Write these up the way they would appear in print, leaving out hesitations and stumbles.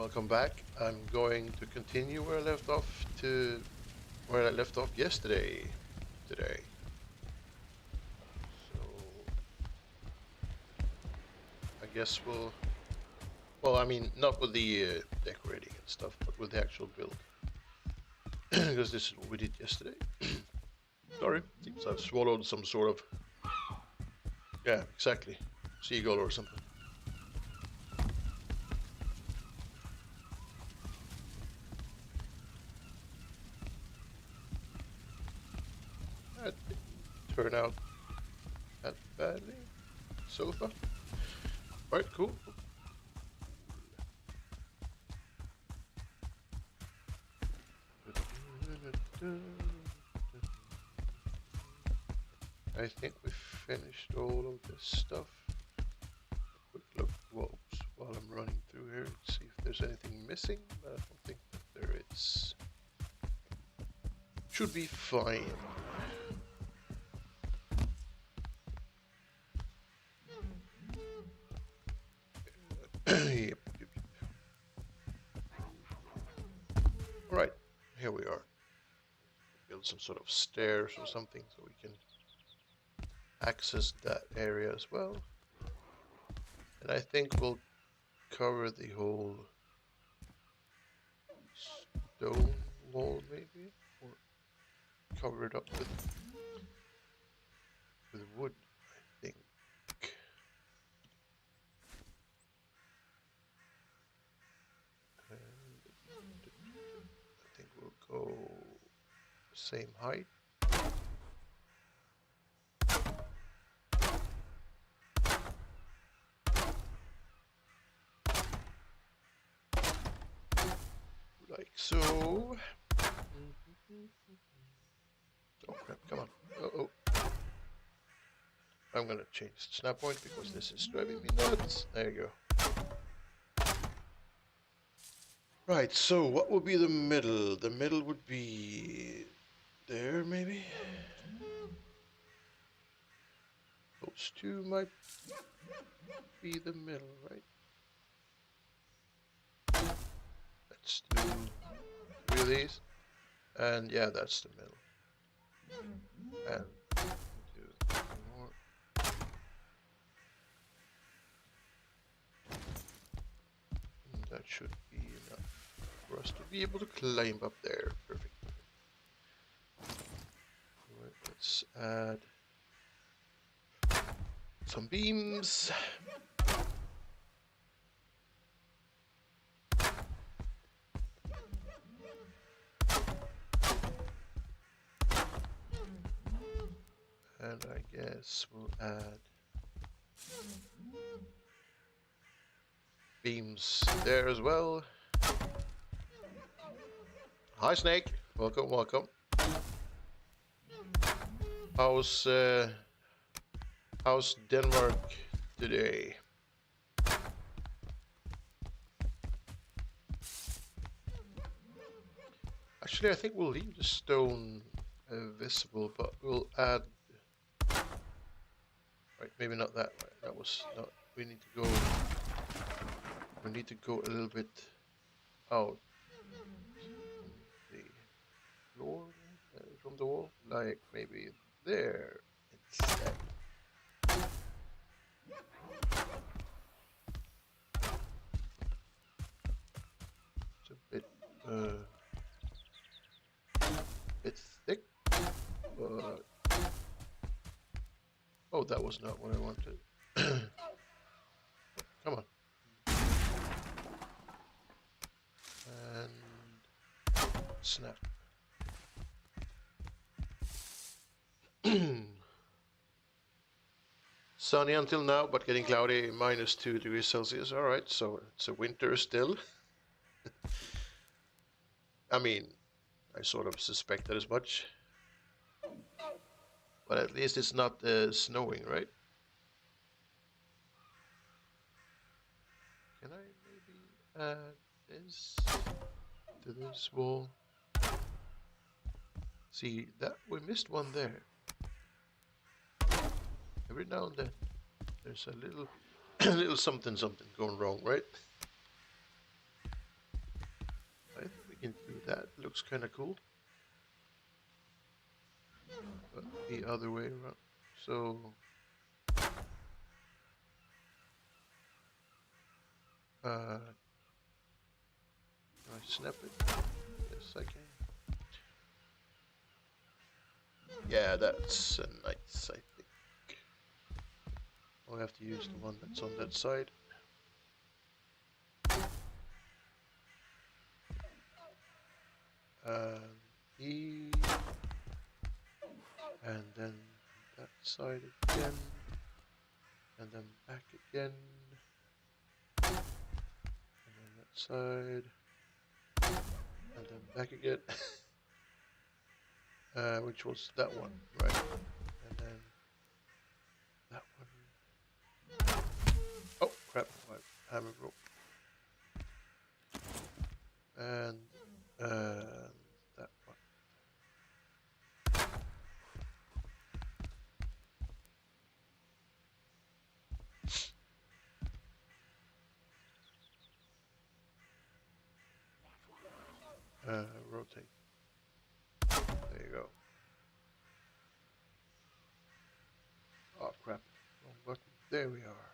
welcome back. I'm going to continue where I left off yesterday. Today. So I guess well, I mean, not with the decorating and stuff, but with the actual build, because this is what we did yesterday. Sorry, seems I've swallowed some sort of, yeah, exactly, seagull or something. That didn't turn out that badly so far. Alright, cool. I think we finished all of this stuff. Quick look while I'm running through here and see if there's anything missing, but I don't think that there is. Should be fine. Yep. Alright, here we are. Build some sort of stairs or something so we can access that area as well. And I think we'll cover the whole stone wall maybe, or cover it up with wood, I think. And I think we'll go same height. Like so. Oh crap, come on. Uh-oh. I'm gonna change the snap point because this is driving me nuts. There you go. Right, so what would be the middle? The middle would be there, maybe? Those two might be the middle, right? Let's do three of these. And yeah, that's the middle. And do more. And that should be enough for us to be able to climb up there. Perfect. Alright, let's add some beams. And I guess we'll add beams there as well. Hi Snake, welcome, welcome. How's Denmark today? Actually, I think we'll leave the stone visible, but we'll add. Right, maybe not that. Right, that was not. We need to go. We need to go a little bit out the floor from the wall, like maybe there instead. It's a bit thick, but oh, that was not what I wanted. Come on. And snap. Sunny until now, but getting cloudy, -2 degrees Celsius. All right, so it's a winter still. I mean, I sort of suspected as much. But at least it's not snowing, right? Can I maybe add this to this wall? See, that we missed one there. Every now and then, there's a little, little something going wrong, right? that looks kind of cool. But the other way around. So can I snap it? Yes, I can. Yeah, that's nice, I think. I'll have to use the one that's on that side. E, and then that side again, and then back again, and then that side, and then back again. Which was that one, right? And then that one. Oh crap! My hammer broke. And that one. Rotate. There you go. Oh crap! Wrong button. There we are.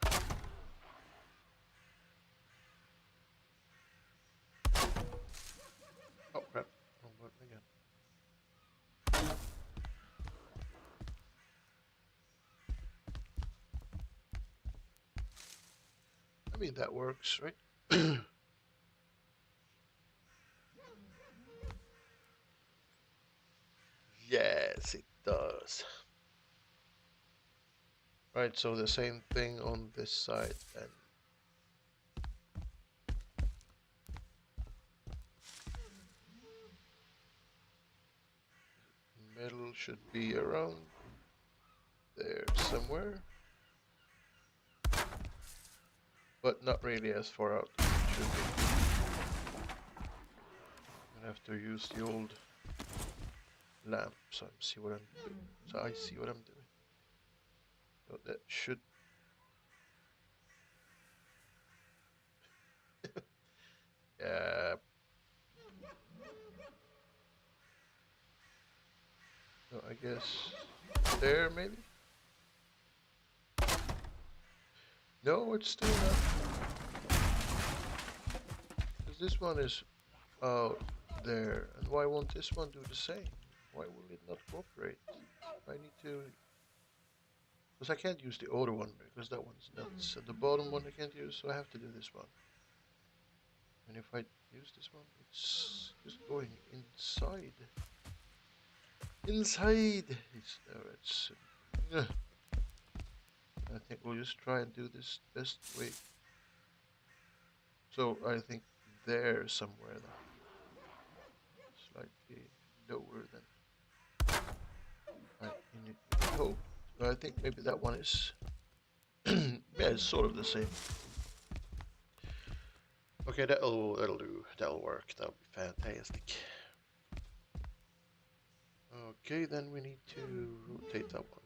Oh crap! Wrong button again. I mean that works, right? Yes, it does. Right, so the same thing on this side then. Metal should be around there somewhere. But not really as far out as it should be. I'm gonna have to use the old lamp so I see what I'm doing. So I see what I'm doing. So that should. Yeah. So I guess there maybe. No, it's still not. Because this one is out there, and why won't this one do the same? Why will it not cooperate? I need to. Because I can't use the other one because that one's nuts. And the bottom one I can't use, so I have to do this one. And if I use this one, it's just going inside. Inside! I think we'll just try and do this best way. So I think there somewhere then. Slightly lower than I initially hoped. But I think maybe that one is yeah, it's sort of the same. Okay, that'll do. That'll work. That'll be fantastic. Okay, then we need to rotate that one.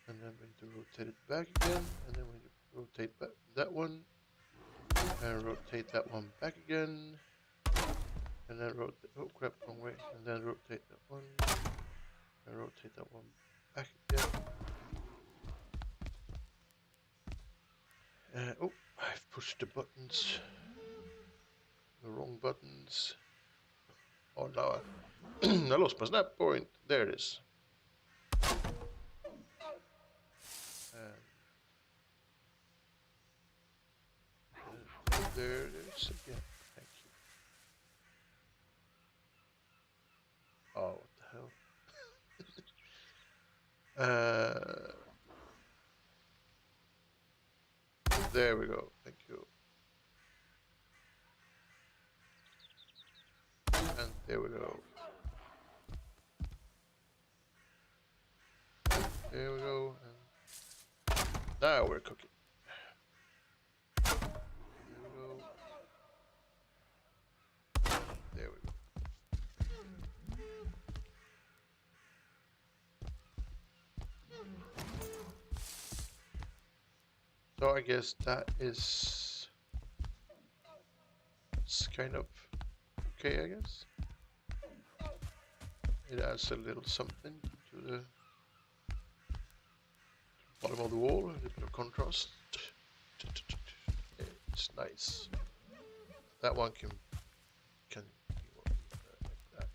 And then we need to rotate it back again, and then we need to rotate back that one, and rotate that one back again, and then rotate, oh crap, wrong way, and then rotate that one, and rotate that one back again. Oh, I've pushed the buttons, the wrong buttons. Oh no, I lost my snap point. There it is. And there it is again. Thank you. Oh, what the hell? There we go. Thank you. And there we go. There we go. And now we're cooking. There we go. There we go. So I guess that is It's kind of okay, I guess. It adds a little something to the bottom of the wall, a little bit of contrast. It's nice. That one can be like that.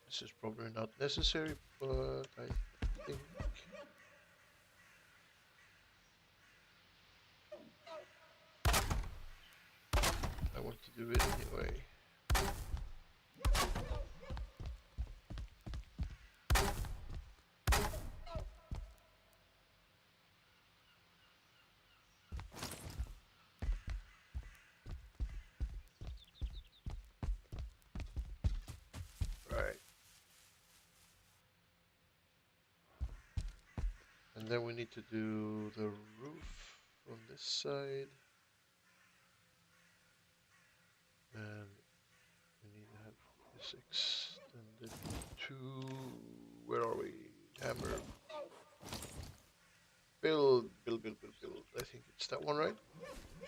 This is probably not necessary, but I think I want to do it anyway. Right. And then we need to do the roof on this side. And we need to have this extended to, where are we? Hammer. Build. I think it's that one, right?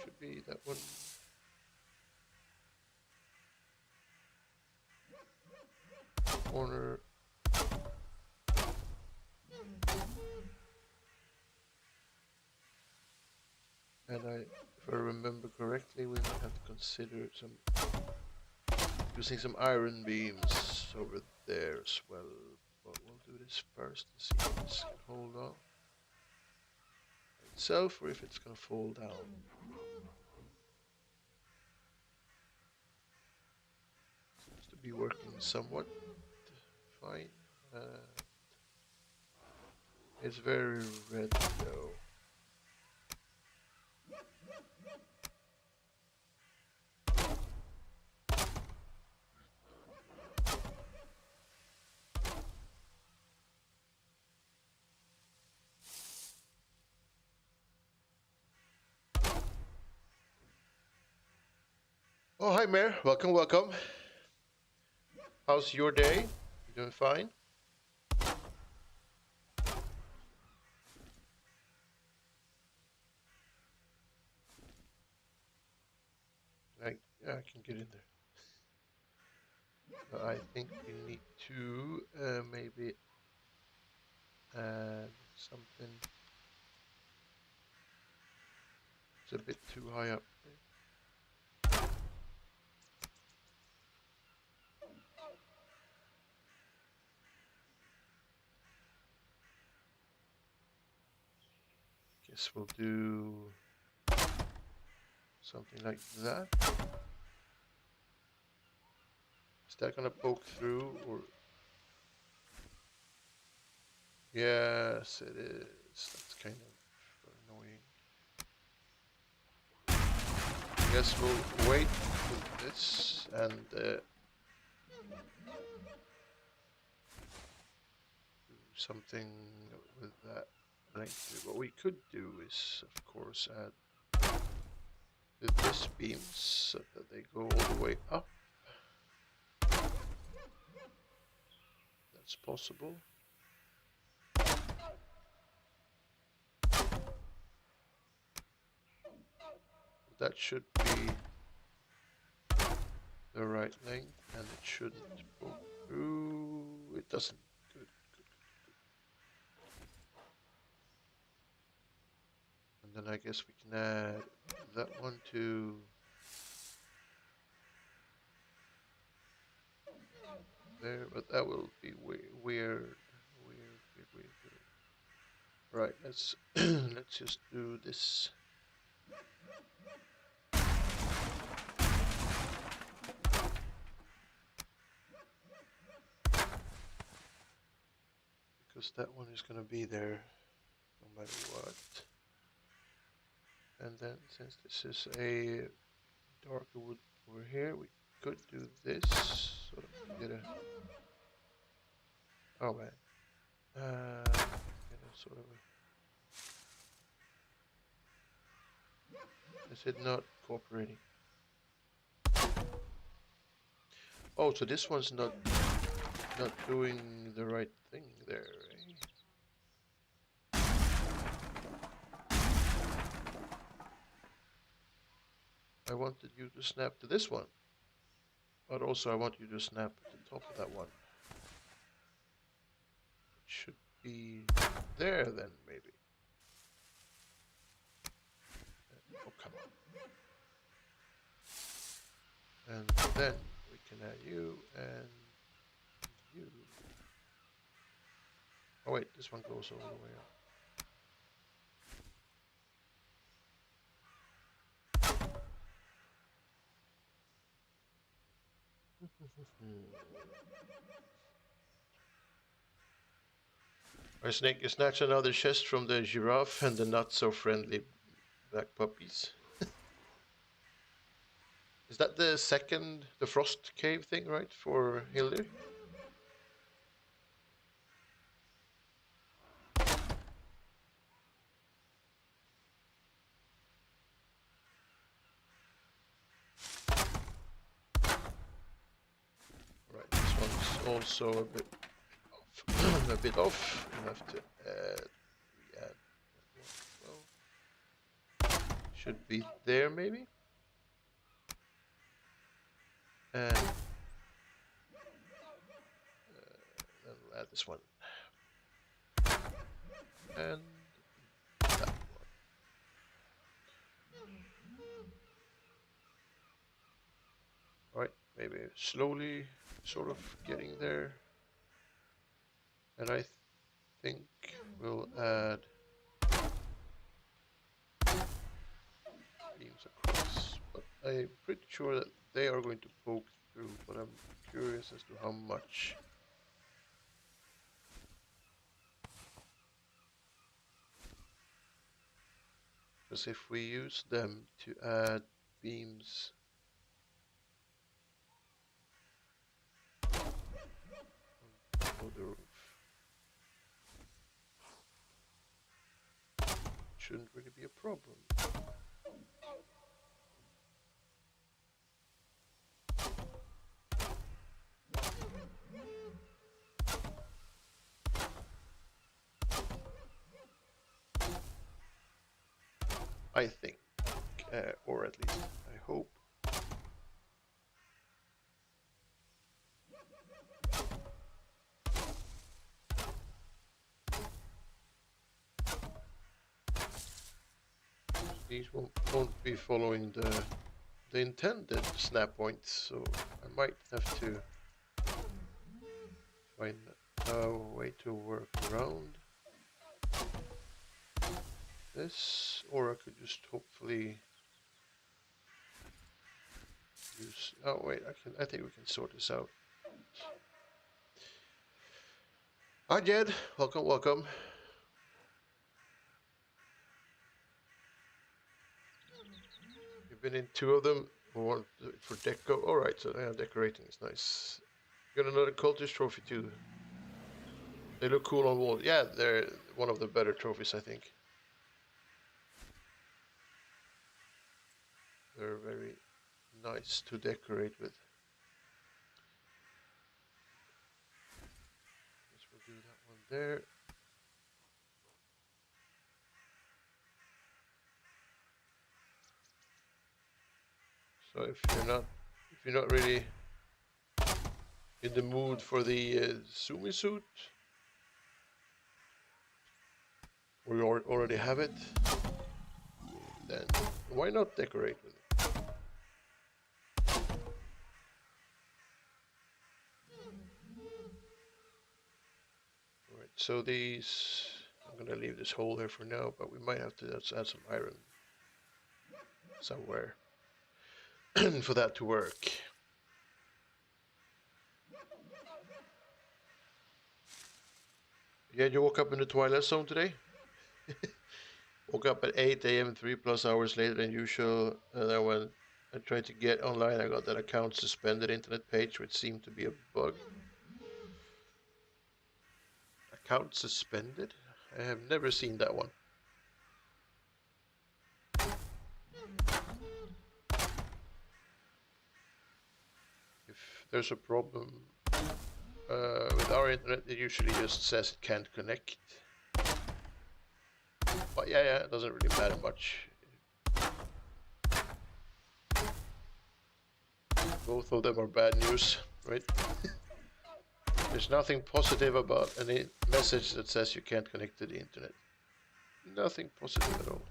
Should be that one. Corner. And if I remember correctly, we might have to consider using some iron beams over there as well. But we'll do this first to see if this can hold on itself or if it's gonna fall down. Seems to be working somewhat fine. It's very red though. Oh, hi, Mayor. Welcome, welcome. How's your day? You doing fine? Yeah, I can get in there. But I think we need to maybe add something. It's a bit too high up. Guess we'll do something like that. Is that gonna poke through or? Yes, it is. That's kind of annoying. I guess we'll wait with this and do something with that length. What we could do is, of course, add with this beams so that they go all the way up. That's possible. That should be the right length, and it shouldn't go through. It doesn't. Good. And then I guess we can add that one to there, but that will be weird. Right, let's let's just do this. Because that one is going to be there no matter what. And then since this is a darker wood over here, we could do this so that we get a, oh man, get a sort of a, is it not cooperating? Oh, so this one's not not doing the right thing there, eh? I wanted you to snap to this one. But also I want you to snap at the top of that one. It should be there then, maybe. Oh, come on. And then we can add you and you. Oh wait, this one goes all the way up. I snatch another chest from the giraffe and the not so friendly black puppies. Is that the second, the frost cave thing, right, for Hildir? Right, this one's also a bit off. A bit off. We'll have to add, re-add that one as well. Should be there, maybe? And then we'll add this one. And that one. Alright, maybe slowly sort of getting there. And I think we'll add beams across. But I'm pretty sure that they are going to poke through, but I'm curious as to how much. Because if we use them to add beams on the roof, shouldn't really be a problem. I think, or at least I hope. These won't be following the intended snap points, so I might have to find a way to work around this, or I could just hopefully use. Oh wait, I think we can sort this out. Hi Jed, welcome, welcome. You've been in two of them. One for deco. All right, so yeah, decorating is nice. Got another cultist trophy too. They look cool on walls. Yeah, they're one of the better trophies, I think. They're very nice to decorate with. Guess we'll do that one there. So if you're not really in the mood for the Sumi suit, or you already have it, then why not decorate with it? Alright, so these, I'm gonna leave this hole here for now, but we might have to add some iron somewhere for that to work. Yeah, you woke up in the twilight zone today? Woke up at 8 a.m. 3+ hours later than usual, and then when I tried to get online, I got that account suspended internet page, which seemed to be a bug. Account suspended? I have never seen that one. If there's a problem, With our internet, it usually just says it can't connect. But yeah, it doesn't really matter much. Both of them are bad news, right? There's nothing positive about any message that says you can't connect to the internet. Nothing positive at all.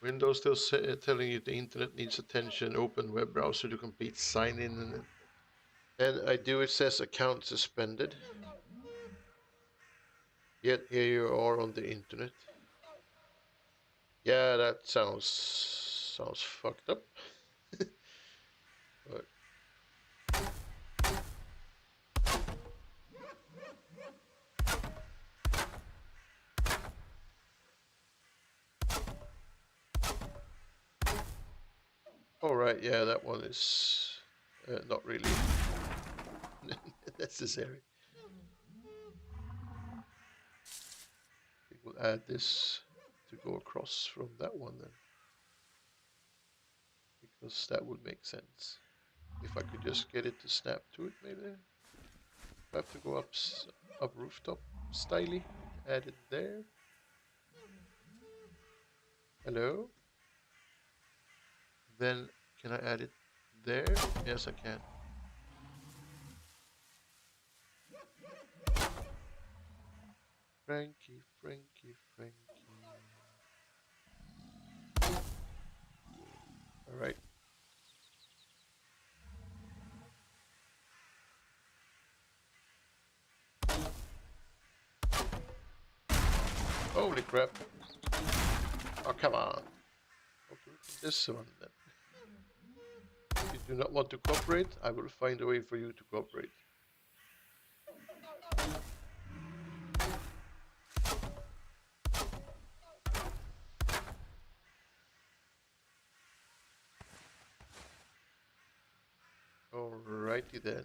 Windows still telling you the internet needs attention. Open web browser to complete sign in. And I do, it says account suspended. Yet here you are on the internet. Yeah, that sounds fucked up. But all right, yeah, that one is not really necessary. We'll add this to go across from that one then, because that would make sense. If I could just get it to snap to it, maybe. I have to go up rooftop styly. Add it there. Hello. Then can I add it there? Yes, I can. Frankie, Frankie, Frankie. All right. Holy crap. Oh, come on. Okay, this one then. If you do not want to cooperate, I will find a way for you to cooperate. Alrighty then.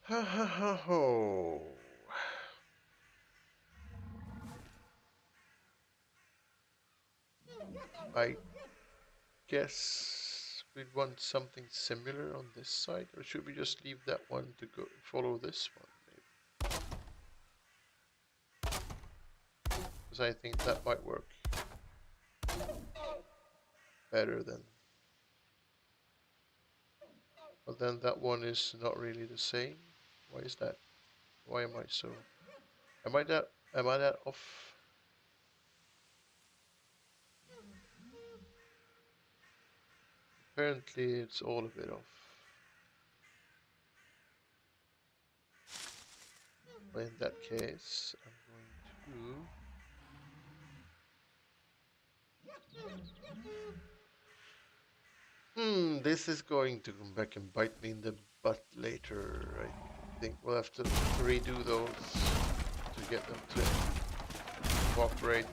Ha ha ha ho. I guess we'd want something similar on this side, or should we just leave that one to go follow this one, maybe? Because I think that might work better than. But then that one is not really the same. Why is that? Why am I so? Am I that off? Apparently it's all a bit off. But in that case, I'm going to... this is going to come back and bite me in the butt later. I think we'll have to redo those to get them to cooperate.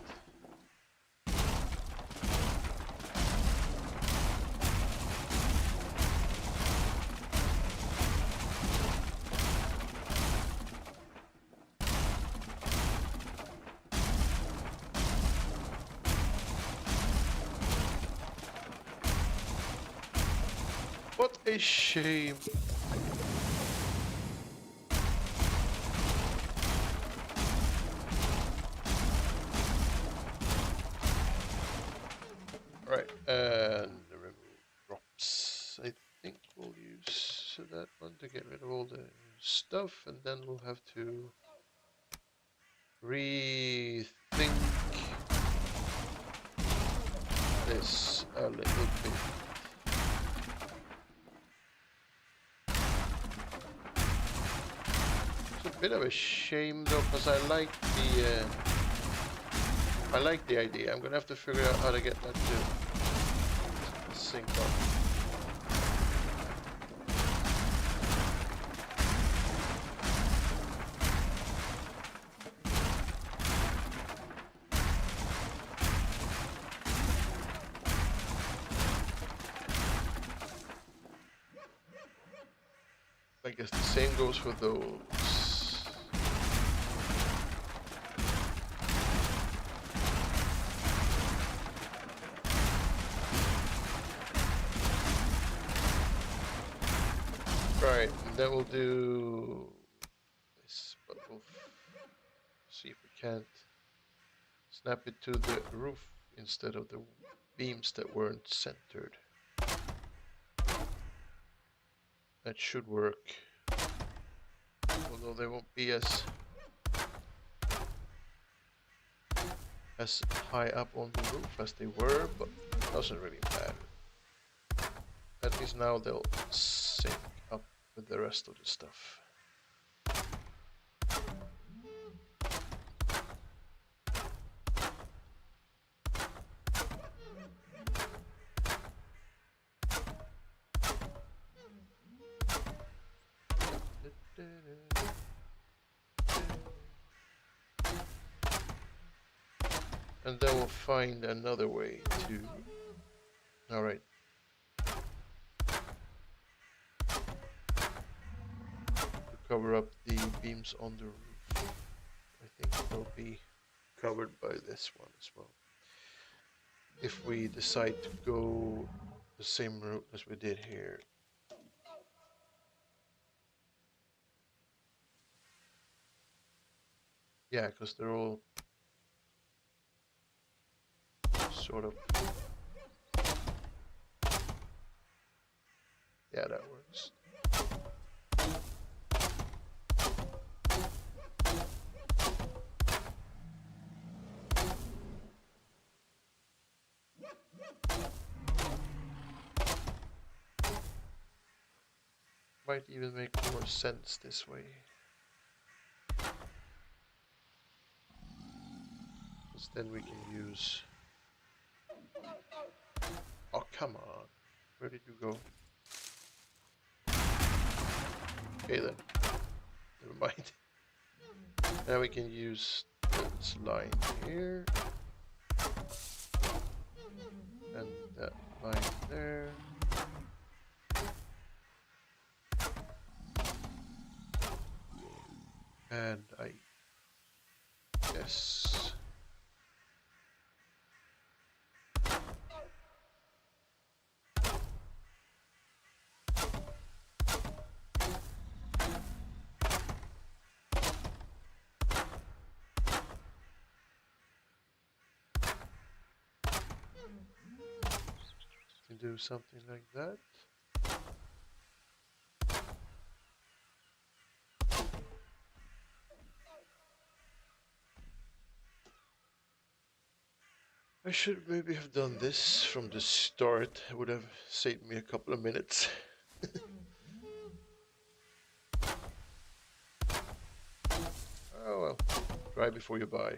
What a shame. Right, and remove drops. I think we'll use that one to get rid of all the stuff, and then we'll have to rethink this a little bit. It's a bit of a shame though, because I like the idea. I'm gonna have to figure out how to get that to sync up. I guess the same goes for those. Right, and then we'll do this, but we'll see if we can't snap it to the roof instead of the beams that weren't centered. That should work, although they won't be as high up on the roof as they were, but it doesn't really matter. At least now they'll sync up with the rest of the stuff. And then we'll find another way to... Alright. To cover up the beams on the roof. I think they'll be covered by this one as well. If we decide to go the same route as we did here. Yeah, because they're all sort of... Yeah, that works. Might even make more sense this way. Because then we can use... Oh, come on. Where did you go? Okay then. Never mind. Now we can use this line here. And that line there. And I guess... do something like that. I should maybe have done this from the start. It would have saved me a couple of minutes. Oh well, try before you buy.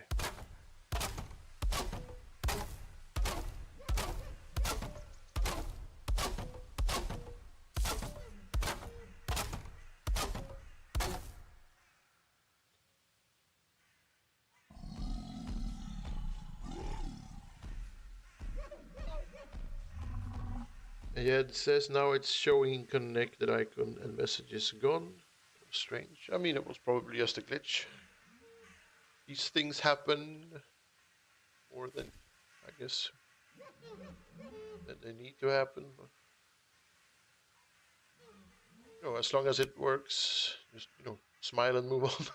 Yeah, it says now it's showing connected icon and messages gone. Strange. I mean, it was probably just a glitch. These things happen more than, I guess, that they need to happen. But, you know, as long as it works, just, you know, smile and move on.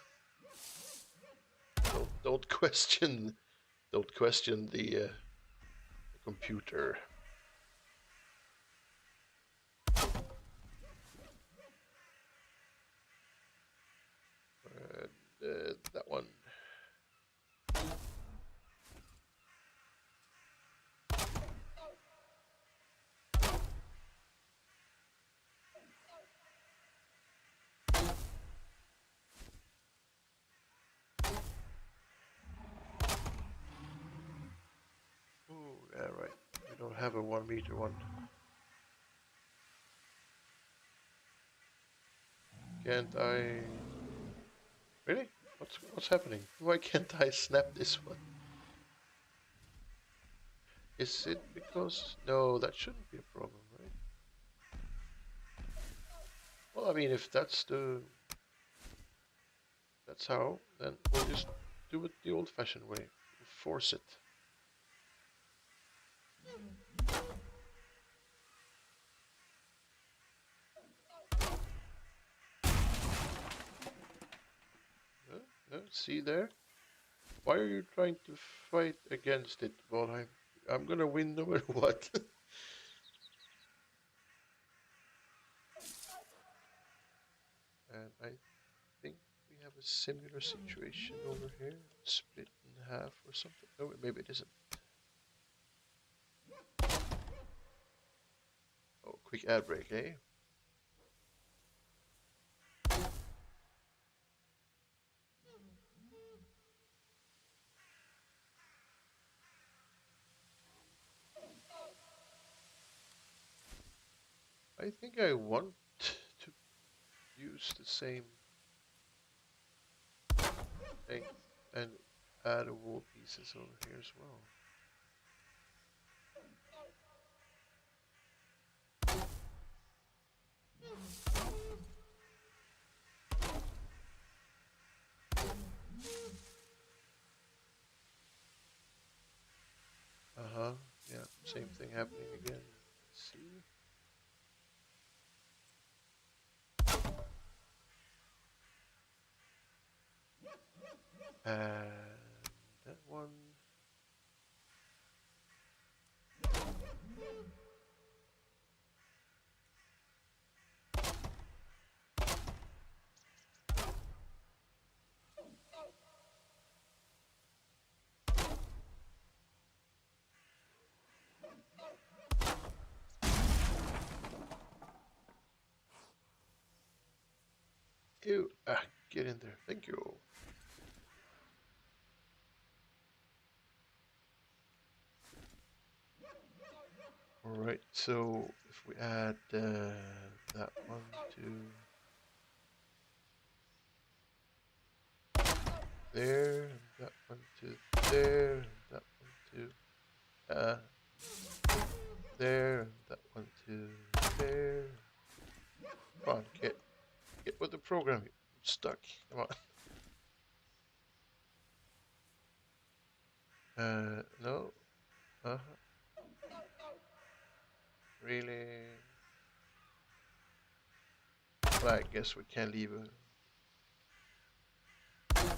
Don't question the computer. That one. Oh, yeah, right. We don't have a 1 meter one. can't I... Really? What's happening? Why can't I snap this one? Is it because... No, that shouldn't be a problem, right? Well, I mean, if that's the... That's how, then we'll just do it the old-fashioned way. We'll force it. See there? Why are you trying to fight against it, Valheim? I'm gonna win no matter what. And I think we have a similar situation over here. Split in half or something. No, maybe it isn't. Oh, quick ad break, eh? I think I want to use the same thing and add wall pieces over here as well. Uh-huh, yeah, same thing happening again. Let's see. And that one. Ew, get in there. Thank you. Alright, so if we add that one to there, and that one to there, and that one to there, and that one to there. Come on, get with the program. I'm stuck. Come on. No. Really? Well, I guess we can leave a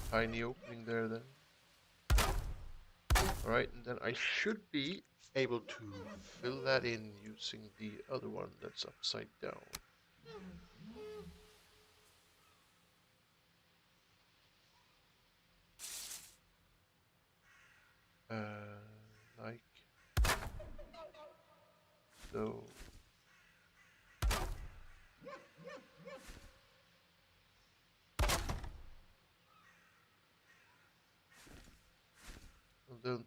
tiny opening there then. Alright, and then I should be able to fill that in using the other one that's upside down. Like so. And then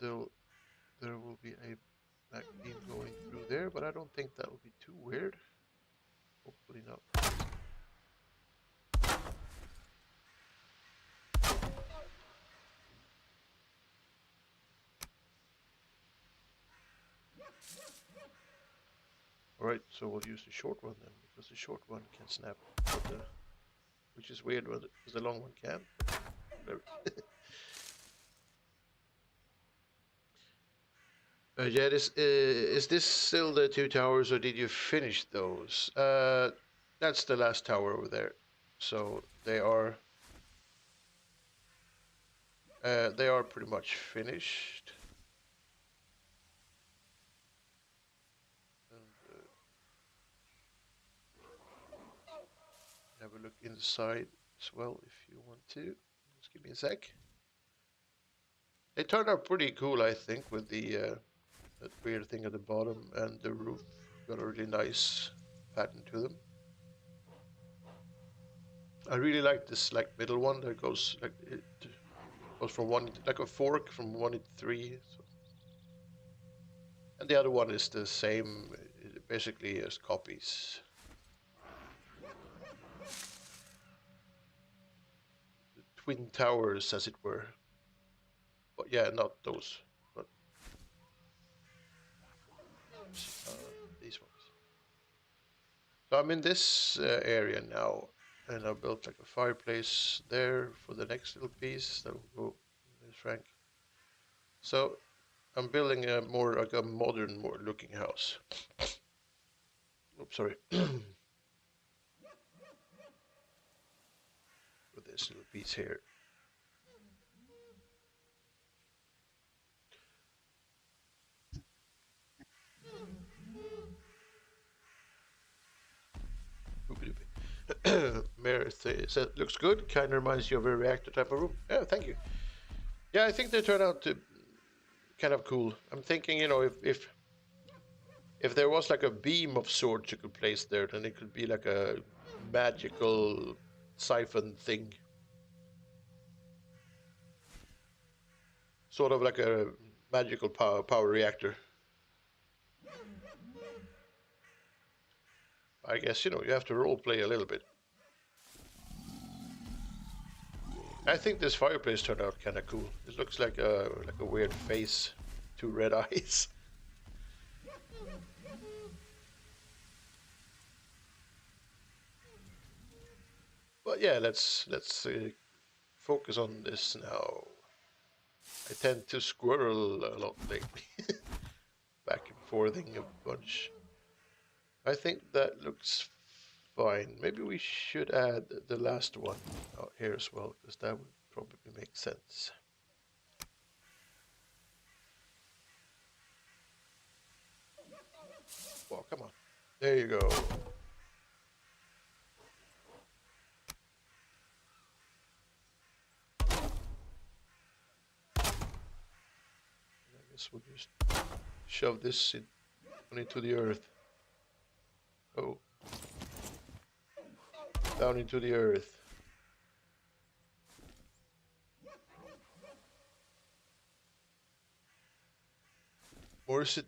there will be a black beam going through there, but I don't think that will be too weird. Hopefully not. Alright, so we'll use the short one then, because the short one can snap, which is weird, because the long one can. Yeah, is this still the two towers, or did you finish those? That's the last tower over there. So they are pretty much finished. And have a look inside as well if you want to. Just give me a sec. They turned out pretty cool, I think, with the that weird thing at the bottom, and the roof got a really nice pattern to them. I really like this middle one that goes it goes from one like a fork from 1 to 3. So. And the other one is the same, basically as copies. twin towers, as it were. But yeah, not those, but these ones. So I'm in this area now, and I built like a fireplace there for the next little piece that will go in this rank. So I'm building a more like a modern, more looking house. Oops, sorry. With this little piece here. Mary said, looks good. Kind of reminds you of a reactor type of room. Yeah, thank you. Yeah, I think they turned out to kind of cool. I'm thinking, you know, if there was like a beam of sorts you could place there, then it could be like a magical siphon thing. Sort of like a magical power reactor. I guess, you know, you have to role play a little bit. I think this fireplace turned out kind of cool. It looks like a weird face, two red eyes. But yeah, let's focus on this now. I tend to squirrel a lot lately, back and forthing a bunch. I think that looks fine. Maybe we should add the last one out here as well, because that would probably make sense. Well, come on. There you go. I guess we'll just shove this into the earth. Oh. Down into the earth. Or is it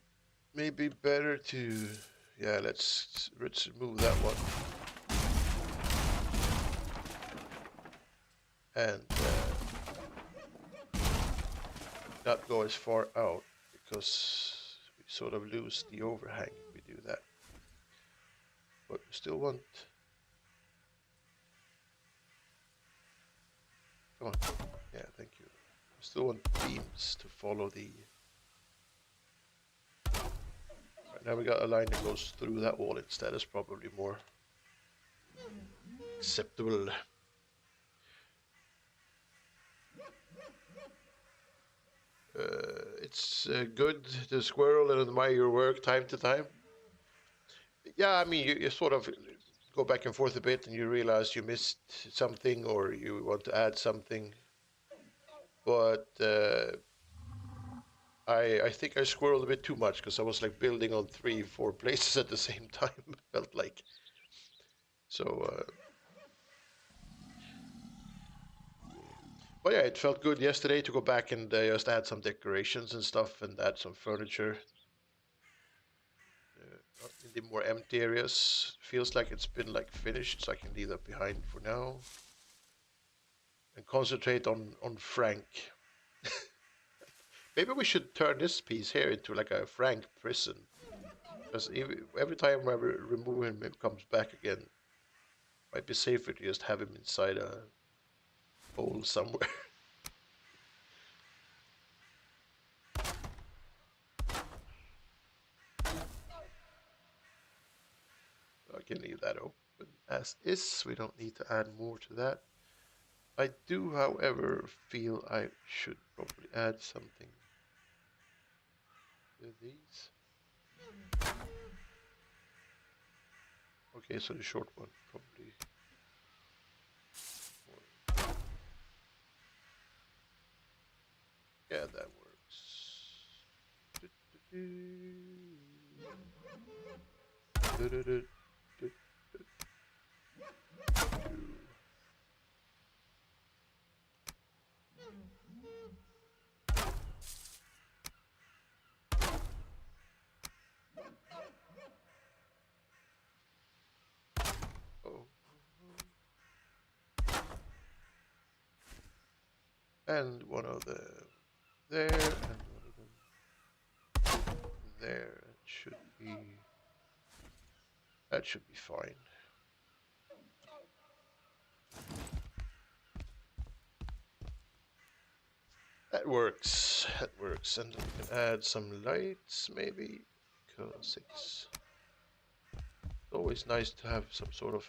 maybe better to... Yeah, let's remove that one. And not go as far out, because we sort of lose the overhang if we do that. But we still want... Come on. Yeah, thank you. We still want beams to follow the... Right, now we got a line that goes through that wall instead. Is probably more acceptable. It's good to squirrel and admire your work time to time. Yeah, I mean, you sort of go back and forth a bit and you realize you missed something or you want to add something. But I think I squirreled a bit too much because I was like building on 3-4 places at the same time, felt like. So, but yeah, it felt good yesterday to go back and just add some decorations and stuff and add some furniture. In the more empty areas, feels like it's been like finished, so I can leave that behind for now. And concentrate on Frank. Maybe we should turn this piece here into like a Frank prison. Because every time I remove him, it comes back again. Might be safer to just have him inside a hole somewhere. I can leave that open as is. We don't need to add more to that. I do, however, feel I should probably add something to these. Okay, so the short one probably. Yeah, that works. Oh. And one of them there, and one of them there. That should be fine. That works. That works. And we can add some lights maybe, because it's always nice to have some sort of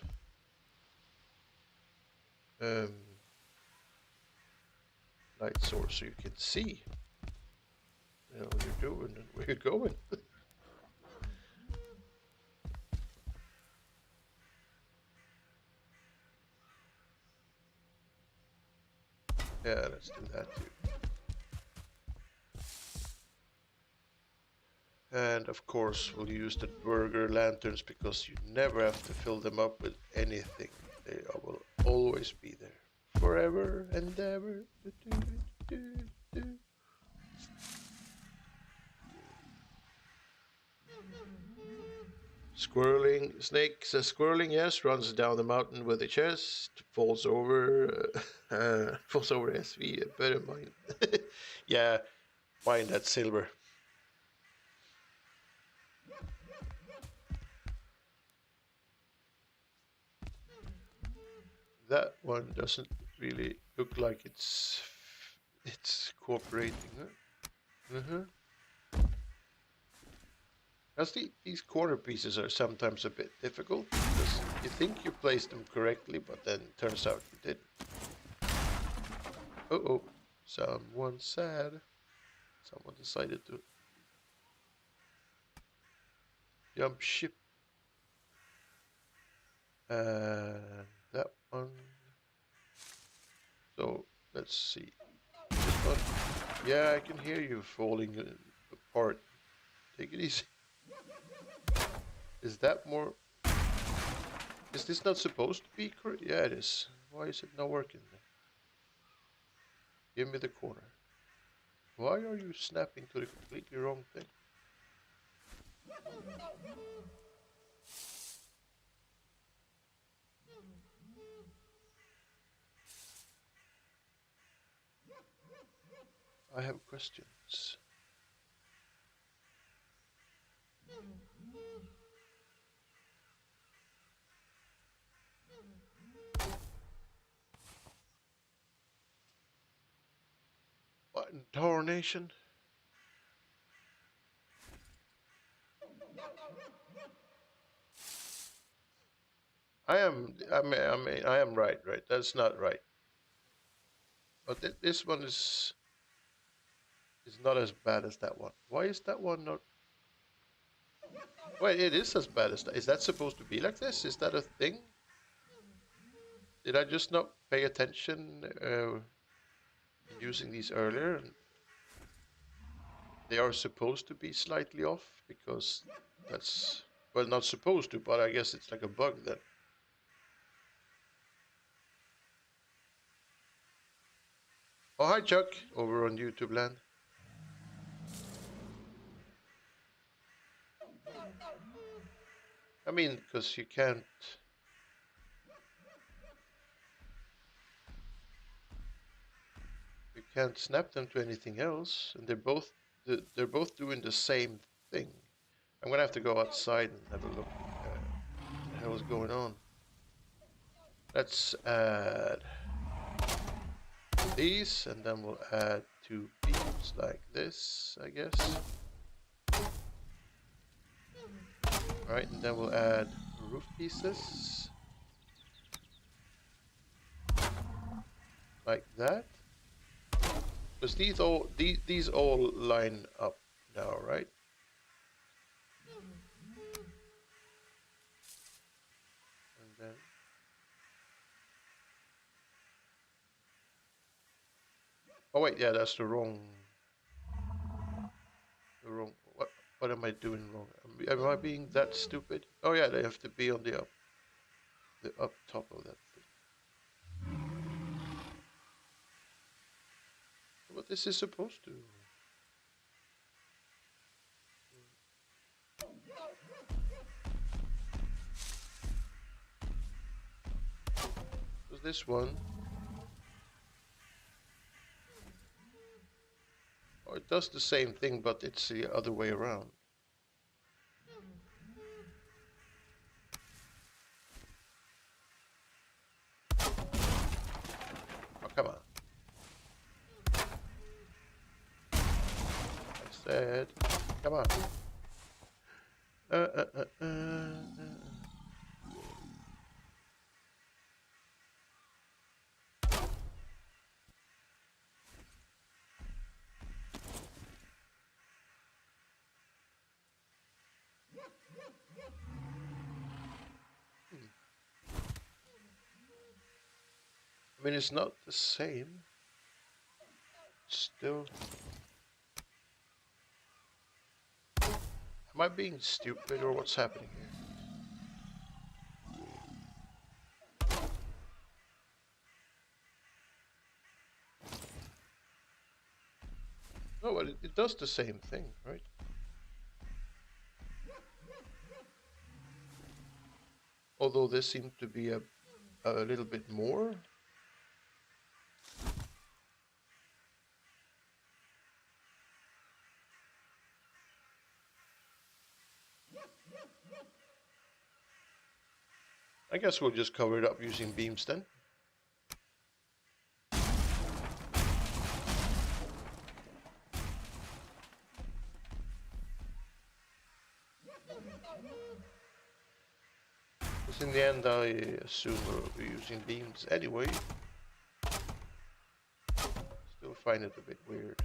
light source so you can see, what you're doing and where you're going. Yeah, let's do that too. And of course, we'll use the burger lanterns because you never have to fill them up with anything. They will always be there. Forever and ever. Squirreling. Snake says squirreling, yes, runs down the mountain with a chest, falls over SV, better mind. Yeah, mine that silver. That one doesn't really look like it's cooperating, huh? Because these corner pieces are sometimes a bit difficult, because you think you placed them correctly, but then it turns out you didn't. Uh-oh, someone sad. Someone decided to jump ship. And that one. So, let's see. This one. Yeah, I can hear you falling apart. Take it easy. Is that more... Is this not supposed to be correct? Yeah, it is. Why is it not working then? Give me the corner. Why are you snapping to the completely wrong thing? I have questions. What in tarnation? I am right. That's not right. But this one is not as bad as that one. Why is that one not? Wait, it is as bad as that. Is that supposed to be like this? Is that a thing? Did I just not pay attention using these earlier? They are supposed to be slightly off because that's, well, not supposed to, but I guess it's like a bug then. Oh, hi Chuck, over on YouTube land. I mean, because you can't snap them to anything else, and they're both doing the same thing. I'm gonna have to go outside and have a look. What the hell is going on? Let's add these, and then we'll add 2 beams like this, I guess. Alright, and then we'll add roof pieces. Like that. Because these all line up now, right? And then oh wait, yeah, that's the wrong. What am I doing wrong? Am I being that stupid? Oh yeah, they have to be on the up top of that thing. What this is supposed to. Was this one? it does the same thing, but it's the other way around. Oh, come on. I said, come on. uh, uh, uh, uh. I mean, it's not the same. Still. Am I being stupid or what's happening here? No, but it does the same thing, right? Although this seemed to be a little bit more. I guess we'll just cover it up using beams then. Because in the end, I assume we'll be using beams anyway. Still find it a bit weird.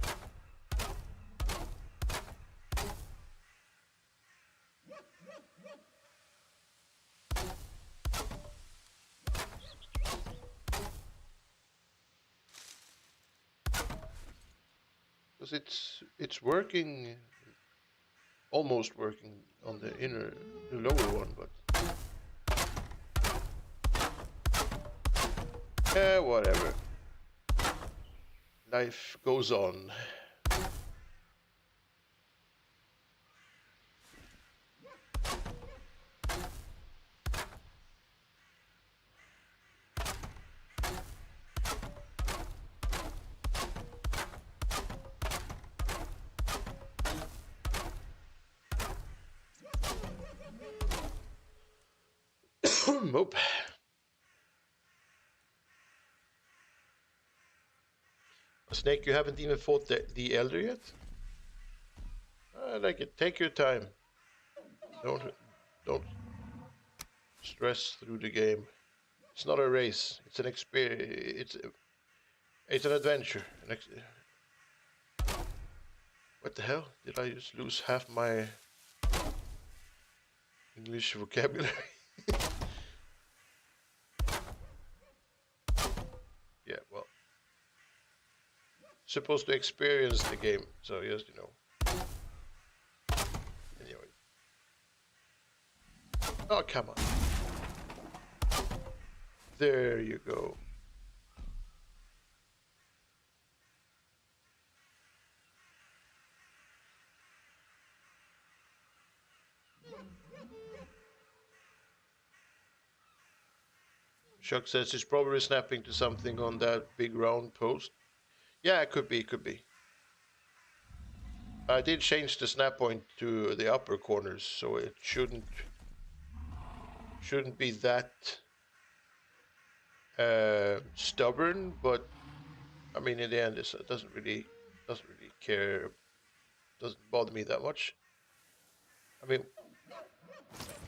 Because it's working, almost working on the lower one, but yeah, whatever. Life goes on. Nope. Snake, you haven't even fought the Elder yet? I like it. Take your time. Don't stress through the game. It's not a race. It's an experience. It's an adventure. What the hell? Did I just lose half my English vocabulary? Yeah, well, supposed to experience the game, so yes, you know. Anyway. Oh, come on. There you go. Chuck says he's probably snapping to something on that big round post. Yeah, it could be, it could be. I did change the snap point to the upper corners, so it shouldn't be that stubborn. But I mean, in the end, it doesn't really care. Doesn't bother me that much. I mean,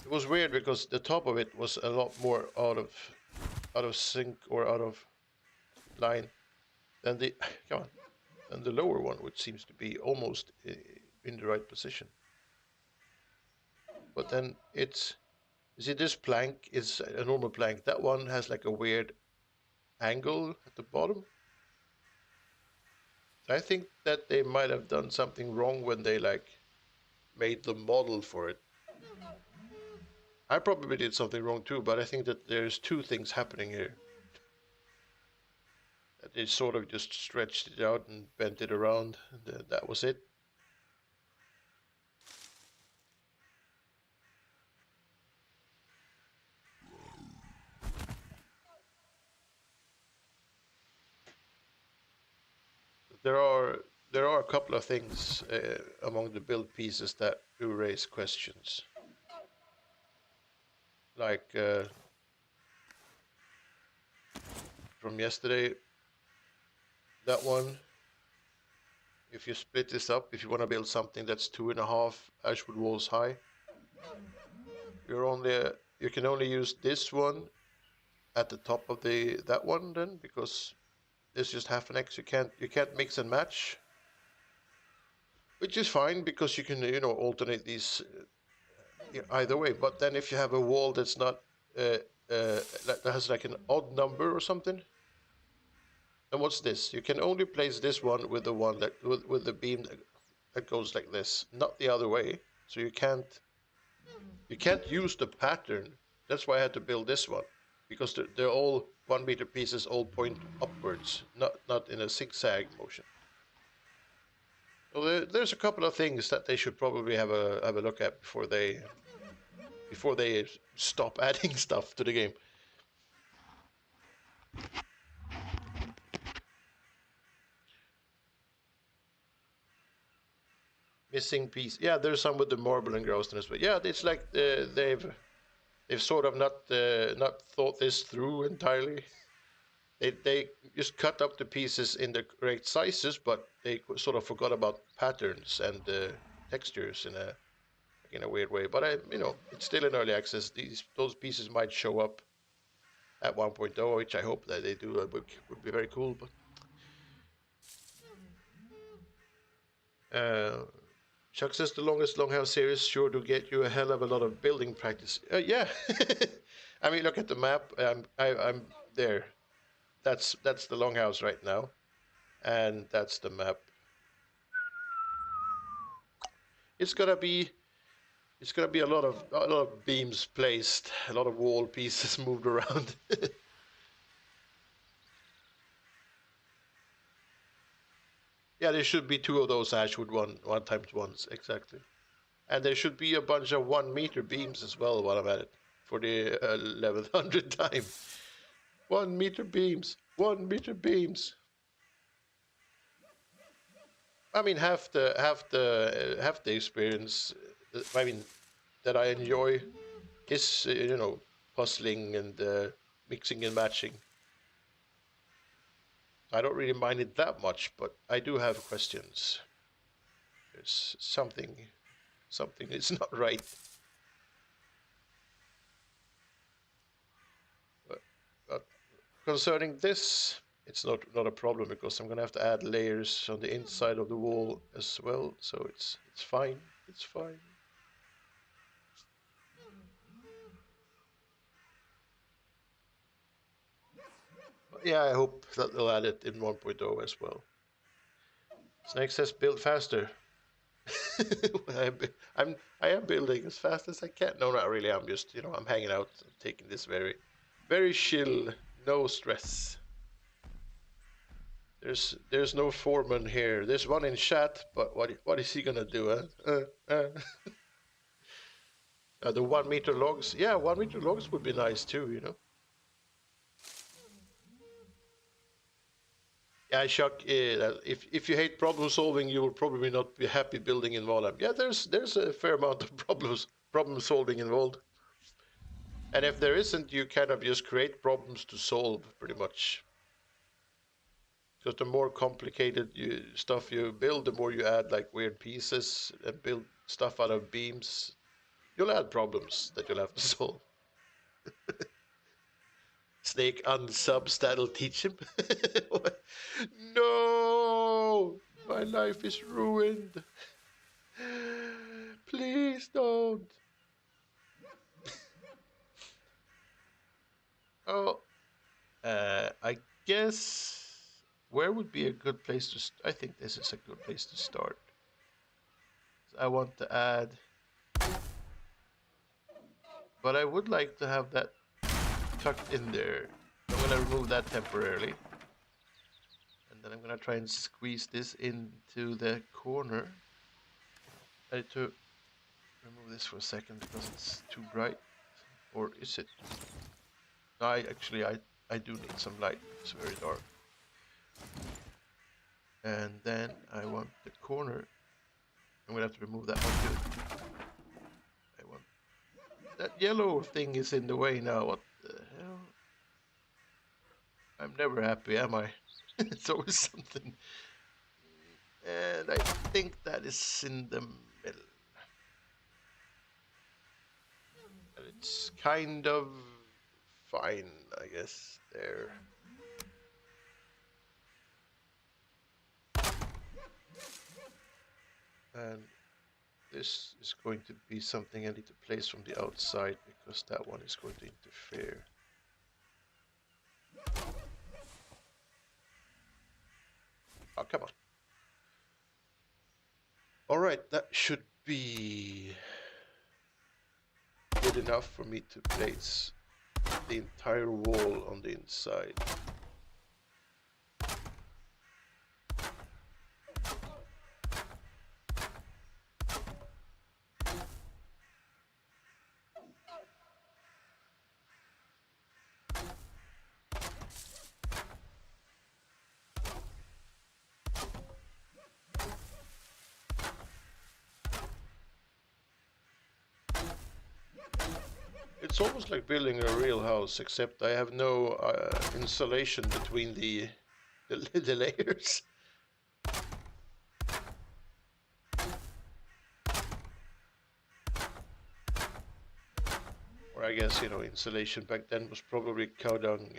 it was weird because the top of it was a lot more out of sync or out of line than the come on, than the lower one, which seems to be almost in the right position. But then it's, you see, this plank is a normal plank. That one has like a weird angle at the bottom. I think that they might have done something wrong when they like made the model for it. I probably did something wrong too, but I think that there's two things happening here. That they sort of just stretched it out and bent it around, and that was it. There there are a couple of things among the build pieces that do raise questions. Like from yesterday, that one, if you split this up, if you want to build something that's 2.5 ashwood walls high, you can only use this one at the top of that one then, because there's just half an X. You can't mix and match, which is fine because you can alternate these either way. But then if you have a wall that's not that has like an odd number or something, and what's this? You can only place this one with the one that with the beam that goes like this, not the other way. So you can't use the pattern. That's why I had to build this one, because they're all 1 meter pieces, all point upwards, not in a zigzag motion. So there's a couple of things that they should probably have a look at before they stop adding stuff to the game. Missing piece. Yeah, there's some with the marble and grossness, but yeah, it's like they've sort of not thought this through entirely. They just cut up the pieces in the correct sizes, but they sort of forgot about patterns and textures in a weird way. But it's still in early access. Those pieces might show up at 1.0, which I hope that they do. Would be very cool. But Chuck says the longest Longhouse series sure to get you a hell of a lot of building practice. Yeah, I mean, look at the map. I'm there. That's the Longhouse right now, and that's the map. It's gonna be a lot of beams placed, a lot of wall pieces moved around. Yeah, there should be 2 of those ashwood one times ones exactly, and there should be a bunch of 1 meter beams as well while I'm at it for the 1100 time. 1 meter beams, 1 meter beams. I mean, half the experience. I mean, that I enjoy is puzzling and mixing and matching. I don't really mind it that much, but I do have questions. There's something is not right. But concerning this, it's not a problem because I'm gonna have to add layers on the inside of the wall as well, so it's fine. It's fine. Yeah, I hope that they'll add it in 1.0 as well. Snake says build faster. I am building as fast as I can. No, not really. I'm just I'm hanging out, taking this very, very chill, no stress. There's no foreman here. There's one in chat, but what is he gonna do? The 1 meter logs. Yeah, 1 meter logs would be nice too. Yeah, Chuck. If you hate problem solving, you will probably not be happy building in Valheim. Yeah, there's a fair amount of problem solving involved. And if there isn't, you kind of just create problems to solve, pretty much. Because the more complicated stuff you build, the more you add like weird pieces and build stuff out of beams. You'll add problems that you'll have to solve. Snake unsubs, that'll teach him. No! My life is ruined. Please don't. Oh, I guess where would be a good place to I think this is a good place to start. I want to add, but I would like to have that tucked in there. I'm gonna remove that temporarily. And then I'm gonna try and squeeze this into the corner. I need to remove this for a second because it's too bright. Or is it? No, I do need some light. It's very dark. And then I want the corner. I'm gonna have to remove that one too. I want that yellow thing is in the way now. What the hell? I'm never happy, am I? It's always something. And I think that is in the middle. And it's kind of fine, I guess, there. And this is going to be something I need to place from the outside because that one is going to interfere. Oh, come on. All right, that should be good enough for me to place the entire wall on the inside. It's almost like building a real house, except I have no insulation between the layers. Or I guess, you know, insulation back then was probably cow dung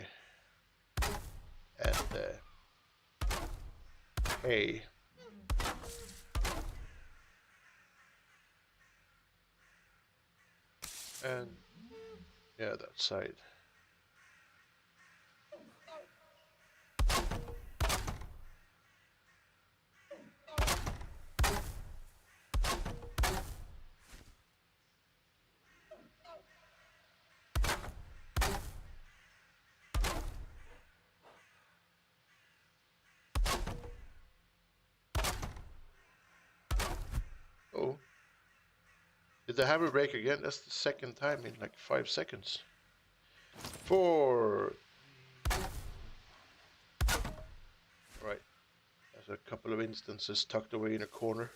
and hay. And yeah, that side. Oh, did the hammer break again? That's the second time in like 5 seconds. 4. Right, there's a couple of instances tucked away in a corner.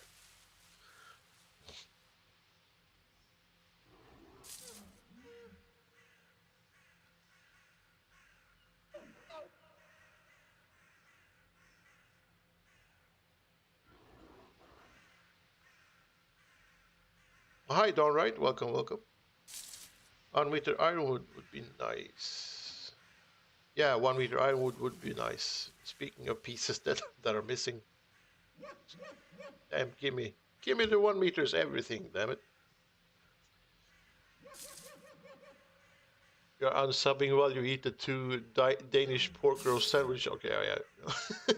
Hi, Don Wright. Welcome, welcome. 1 meter ironwood would be nice. Yeah, 1 meter ironwood would be nice. Speaking of pieces that are missing. Damn, give me the 1 meters everything, damn it. You're unsubbing while you eat the 2 Danish pork roast sandwich. Okay, yeah.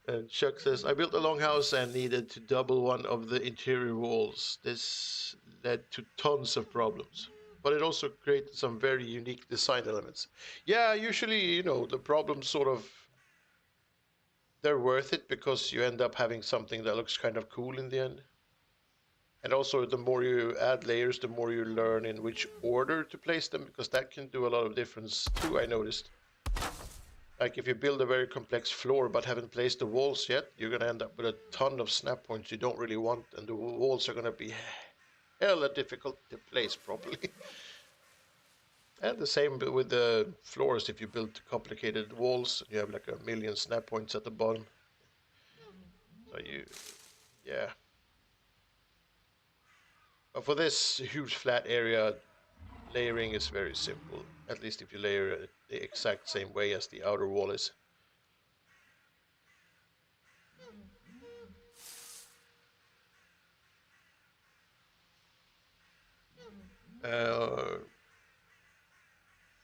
And Chuck says, I built a longhouse and needed to double one of the interior walls. This led to tons of problems, but it also created some very unique design elements. Yeah, usually, you know, the problems sort of, they're worth it because you end up having something that looks kind of cool in the end. And also, the more you add layers, the more you learn in which order to place them, because that can do a lot of difference too, I noticed. Like if you build a very complex floor but haven't placed the walls yet, you're going to end up with a ton of snap points you don't really want, and the walls are going to be hella difficult to place properly. And the same with the floors. If you build complicated walls, you have like a million snap points at the bottom. So yeah. But for this huge flat area, layering is very simple. At least if you layer it the exact same way as the outer wall is. Uh,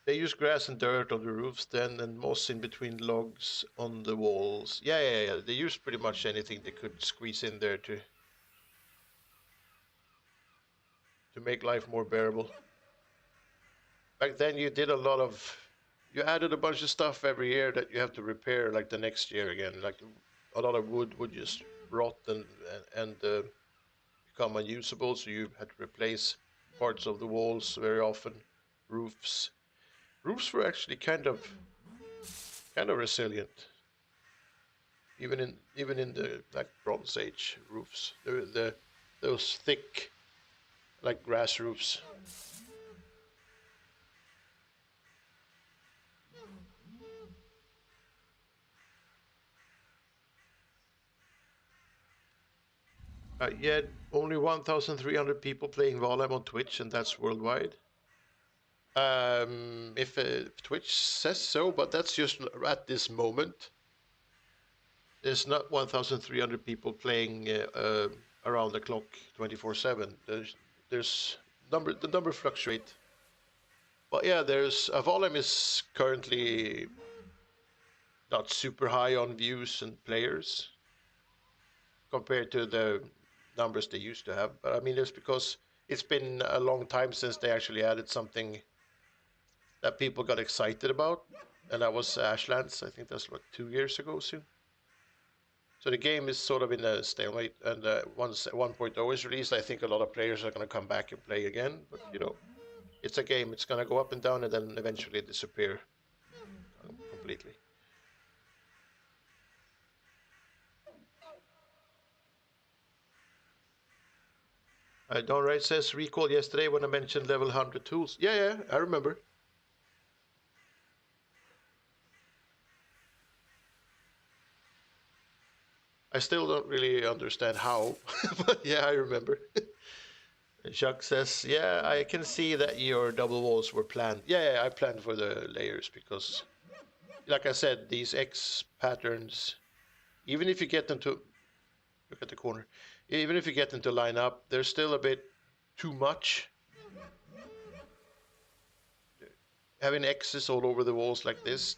They use grass and dirt on the roofs then, and moss in between logs on the walls. Yeah. They use pretty much anything they could squeeze in there to make life more bearable. Back then, you did a lot of, you added a bunch of stuff every year that you have to repair, like the next year again. Like a lot of wood would just rot and become unusable, so you had to replace parts of the walls very often. Roofs, roofs were actually kind of resilient. even in the like Bronze Age roofs, those thick like grass roofs. Yet only 1,300 people playing Valheim on Twitch, and that's worldwide. If Twitch says so, but that's just at this moment. There's not 1,300 people playing around the clock 24/7. There's the number fluctuate. But yeah, there's Valheim is currently not super high on views and players compared to the numbers they used to have. But I mean, it's because it's been a long time since they actually added something that people got excited about, and that was Ashlands. I think that's what 2 years ago soon. So the game is sort of in a stalemate, and once 1.0 is released, I think a lot of players are going to come back and play again. But it's a game; it's going to go up and down, and then eventually disappear completely. Don Wright says, recall yesterday when I mentioned level 100 tools. Yeah, yeah, I remember. I still don't really understand how, but yeah, I remember. Jacques says, yeah, I can see that your double walls were planned. Yeah, I planned for the layers because, like I said, these X patterns, even if you get them to, look at the corner, even if you get them to line up, they're still a bit too much. Having X's all over the walls like this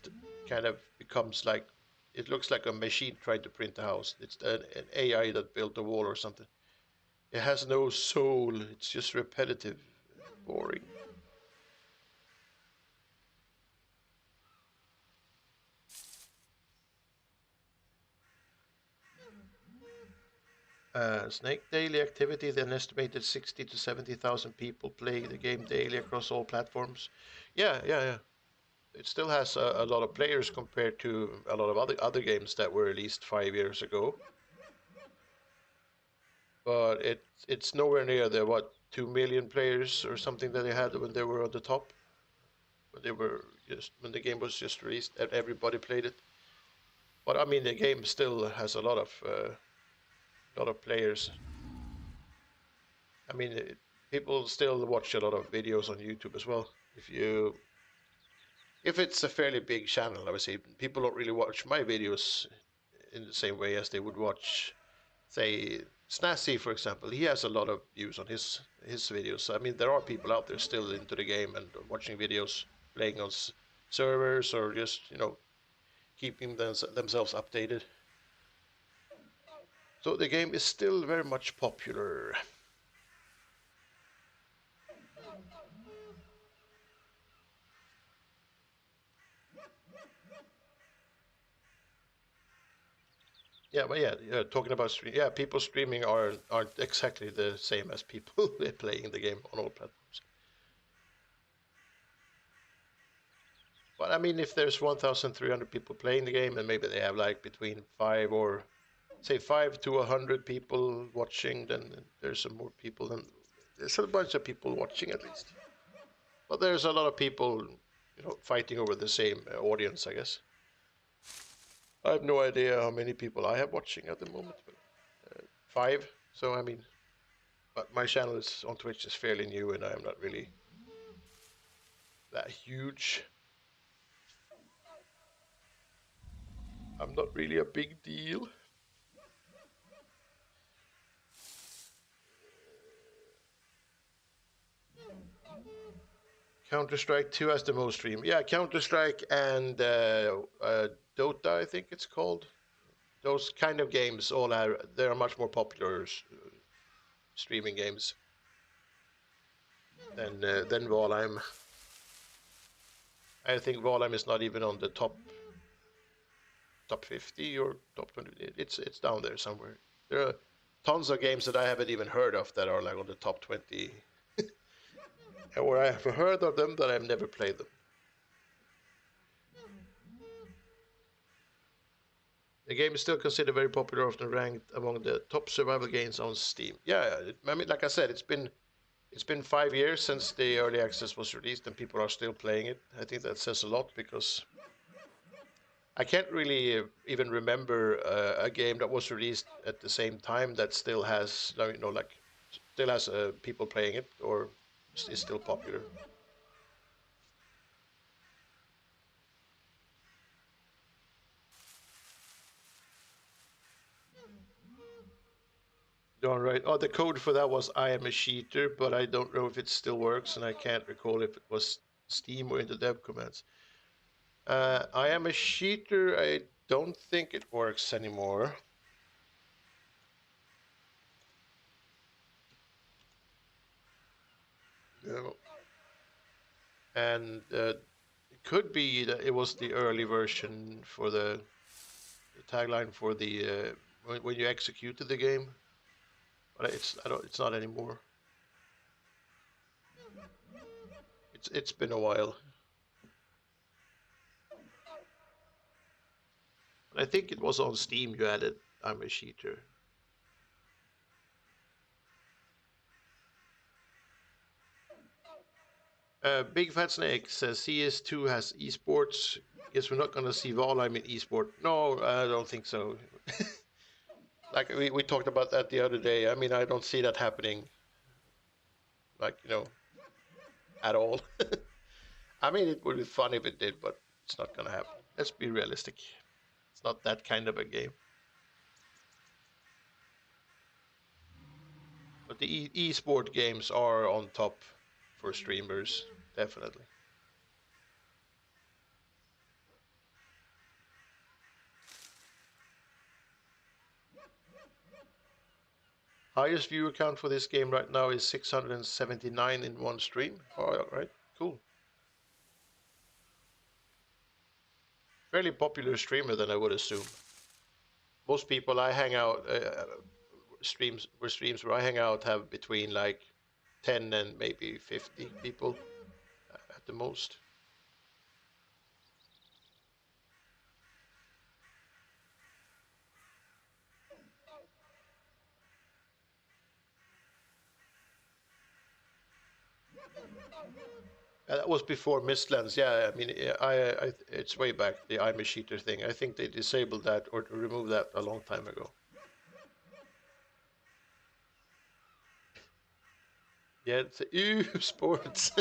kind of becomes like, it looks like a machine trying to print a house. It's an AI that built a wall or something. It has no soul. It's just repetitive, boring. Snake daily activity, an estimated 60 to 70,000 people play the game daily across all platforms. Yeah. It still has a lot of players compared to a lot of other games that were released 5 years ago. But it's nowhere near the 2 million players or something that they had when they were on the top. When the game was just released and everybody played it. But I mean, the game still has a lot of players. I mean, people still watch a lot of videos on YouTube as well. If it's a fairly big channel, I would say people don't really watch my videos in the same way as they would watch, say, Snazzy, for example. He has a lot of views on his videos. I mean, there are people out there still into the game and watching videos, playing on servers, or just keeping themselves updated. So the game is still very much popular. Yeah, but yeah, talking about yeah, people streaming aren't exactly the same as people playing the game on all platforms. But I mean, if there's 1,300 people playing the game, and maybe they have like between 5 to 100 people watching, then there's some more people. Than there's a bunch of people watching at least. But there's a lot of people, fighting over the same audience, I guess. I have no idea how many people I have watching at the moment, but 5. So I mean, but my channel is on Twitch is fairly new, and I'm not really that huge. I'm not really a big deal. Counter-Strike 2 has the most stream. Yeah, Counter-Strike and Dota, I think it's called. Those kind of games they are much more popular streaming games than Valheim. I think Valheim is not even on the top 50 or top 20. It's down there somewhere. There are tons of games that I haven't even heard of that are like on the top 20, or I have heard of them that I've never played them. The game is still considered very popular, often ranked among the top survival games on Steam. Yeah, I mean, like I said, it's been 5 years since the early access was released, and people are still playing it. I think that says a lot because I can't really even remember a game that was released at the same time that still has, like, still has people playing it or is still popular. All right. Oh, the code for that was "I am a cheater," but I don't know if it still works, and I can't recall if it was Steam or in the dev commands. "I am a cheater." I don't think it works anymore. No. And it could be that it was the early version for the tagline for the when you executed the game, but it's not anymore. It's been a while. But I think it was on Steam you added "I'm a cheater." Big Fat Snake says CS2 has esports. Guess we're not gonna see Valheim in esport. No, I don't think so. Like we talked about that the other day. I mean, I don't see that happening. Like at all. I mean, it would be fun if it did, but it's not gonna happen. Let's be realistic. It's not that kind of a game. But the esport games are on top for streamers, definitely. Highest viewer count for this game right now is 679 in one stream. All right, cool. Fairly popular streamer, then I would assume. Most people I hang out streams where I hang out have between like 10 and maybe 50 people at the most. That was before Mistlands. Yeah, I mean, it's way back, the I'm a cheater thing. I think they disabled that or removed that a long time ago. Yeah, it's sports.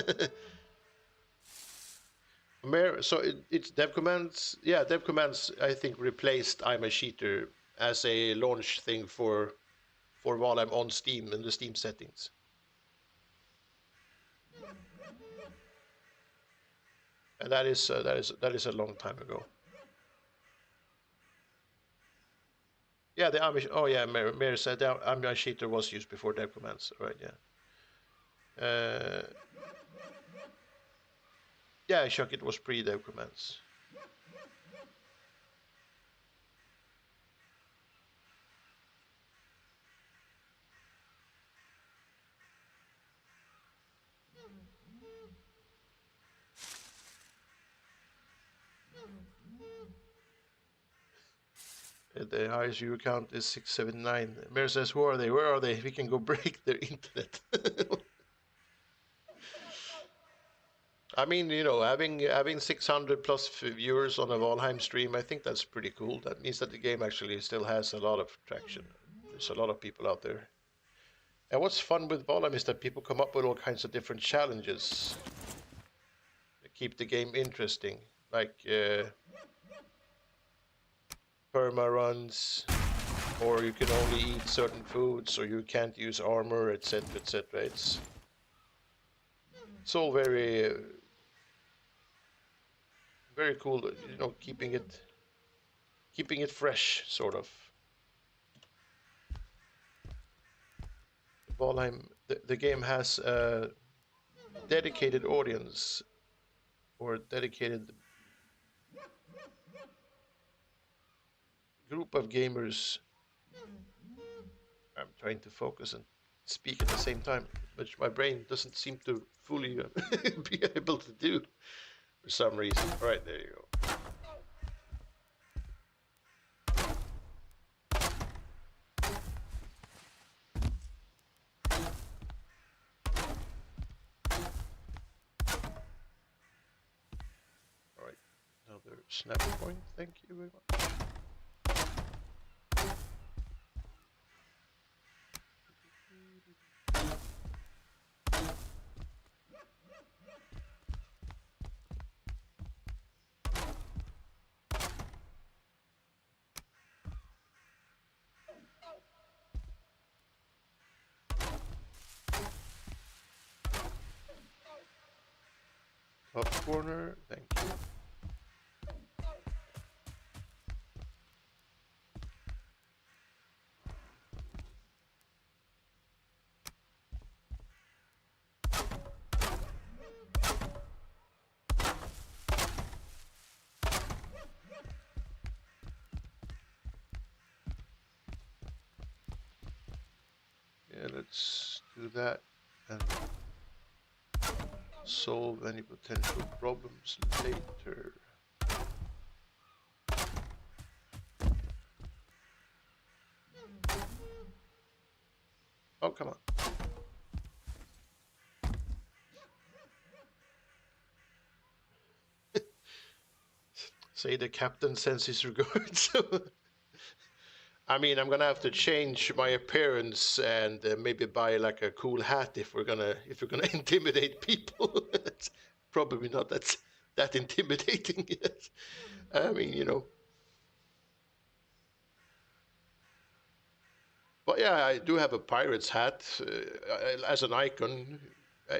So it's dev commands. Yeah, dev commands. I think replaced I'm a cheater as a launch thing for Valheim on Steam in the Steam settings. And that is a long time ago. Yeah, the Amish. Oh yeah, Mayor said the Amish cheater was used before dev commands. Right? Yeah. Yeah, Chuck, it was pre-dev commands. The highest viewer count is 679. Mayor says, "Who are they? Where are they? We can go break their internet." I mean, having 600 plus viewers on a Valheim stream, I think that's pretty cool. That means that the game actually still has a lot of traction. There's a lot of people out there. And what's fun with Valheim is that people come up with all kinds of different challenges that keep the game interesting, like perma runs, or you can only eat certain foods, or you can't use armor, etc., etc. It's all very cool. Keeping it fresh, sort of. Valheim, the game has a dedicated audience or a dedicated group of gamers. I'm trying to focus and speak at the same time, which my brain doesn't seem to fully be able to do for some reason. All right, there you go. Another snap point, thank you very much. Top corner, thank you. Yeah, let's do that and solve any potential problems later. Oh, come on. Say the captain sends his regards. I mean, I'm gonna have to change my appearance and maybe buy like a cool hat if we're gonna intimidate people. It's probably not that intimidating yet. I mean, you know. But yeah, I do have a pirate's hat as an icon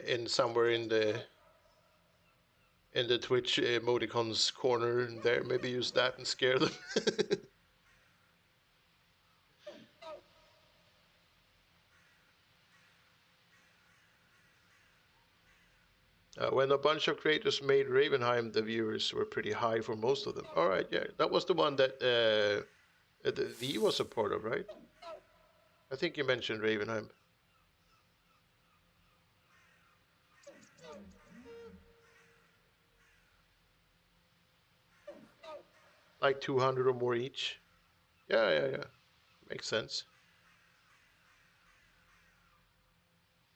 in somewhere in the Twitch emoticons corner there. Maybe use that and scare them. When a bunch of creators made Ravenheim, the viewers were pretty high for most of them. All right, yeah, that was the one that the V was a part of, right? I think you mentioned Ravenheim. Like 200 or more each. Yeah, yeah, yeah. Makes sense.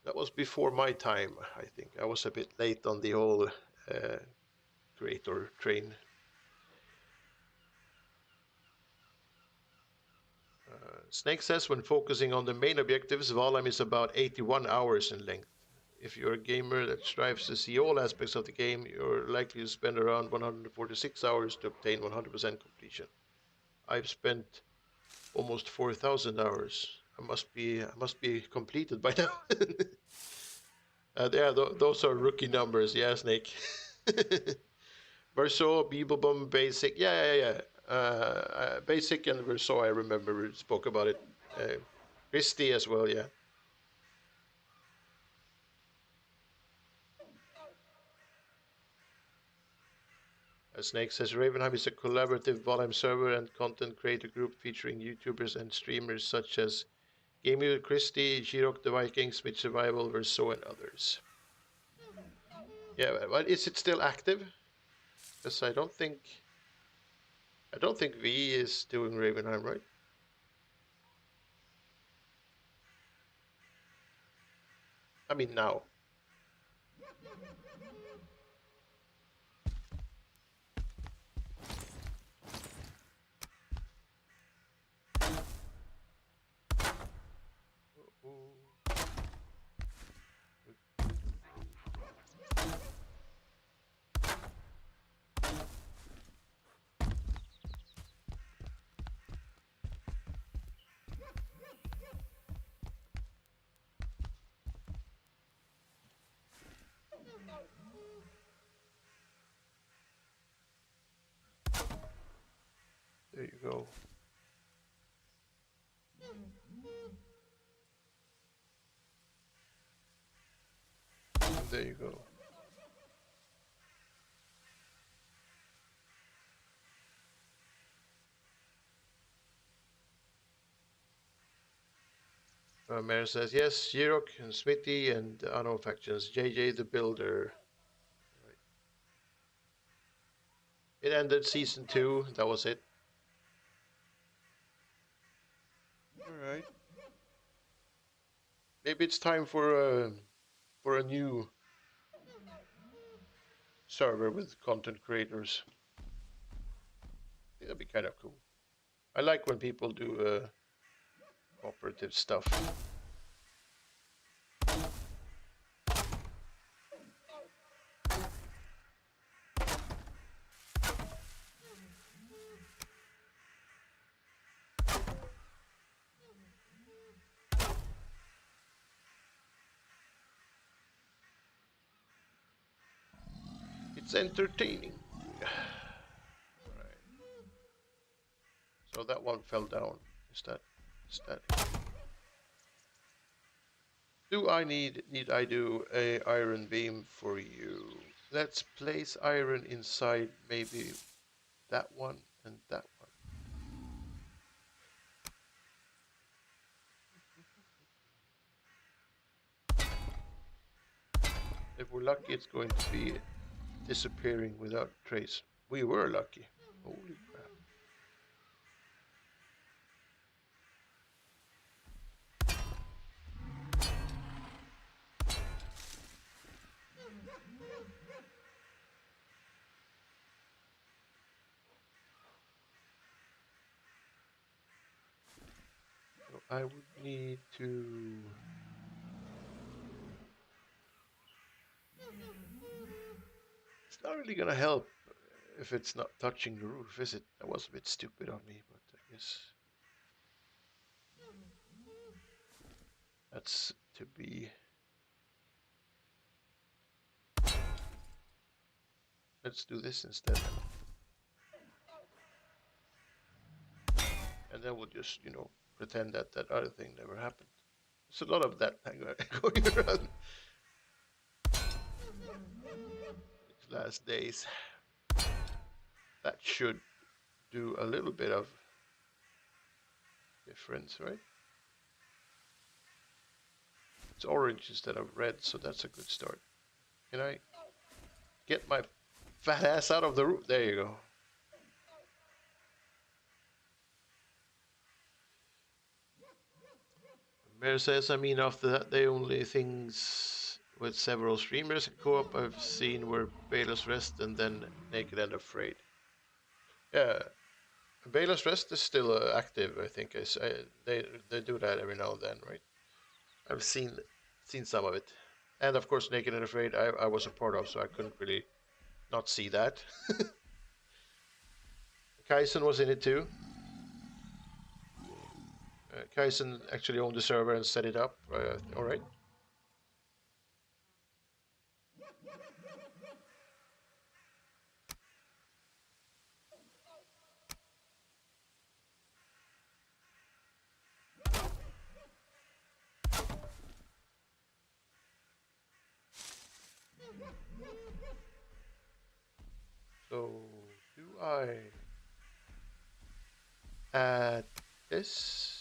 That was before my time, I think. I was a bit late on the whole creator train. Snake says when focusing on the main objectives, Valheim is about 81 hours in length. If you're a gamer that strives to see all aspects of the game, you're likely to spend around 146 hours to obtain 100% completion. I've spent almost 4,000 hours. I must be completed by now. Yeah, those are rookie numbers. Yeah, Snake. Verso, Beeblebum, Basic. Yeah, yeah, yeah. Basic and Verso, I remember we spoke about it. Christie as well, yeah. Snake says Ravenheim is a collaborative Valheim server and content creator group featuring YouTubers and streamers such as Gamey Christie, Jirok the Viking, Smith Survival, Verso, and others. Yeah, but is it still active? Because I don't think V is doing Ravenheim, right? I mean now. There you go. There you go. Mayor says yes, Jirok and Smithy and unknown factions. JJ the Builder. Right. It ended season 2. That was it. All right. Maybe it's time for a new server with content creators. that'd be kind of cool. I like when people do cooperative stuff. It's entertaining. Alright. So that one fell down. Is that it? Do I need I do a iron beam for you? Let's place iron inside maybe that one and that one. If we're lucky, it's going to be disappearing without trace. We were lucky. Holy crap. So I would need to... It's not really gonna help if it's not touching the roof, is it? That was a bit stupid of me, but I guess that's to be. Let's do this instead. And then we'll just, pretend that that other thing never happened. There's a lot of that going around these last days. That should do a little bit of difference, right? It's orange instead of red, so that's a good start. Can I get my fat ass out of the roof? There you go. Mayor says, after that, the only things with several streamers in co-op I've seen were Baylor's Rest and then Naked and Afraid. Yeah, Baylor's Rest is still active, I think. They do that every now and then, right? I've seen some of it. And of course, Naked and Afraid, I was a part of, so I couldn't really not see that. Kaisen was in it too. Kaisen actually owned the server and set it up. All right. So, do I add this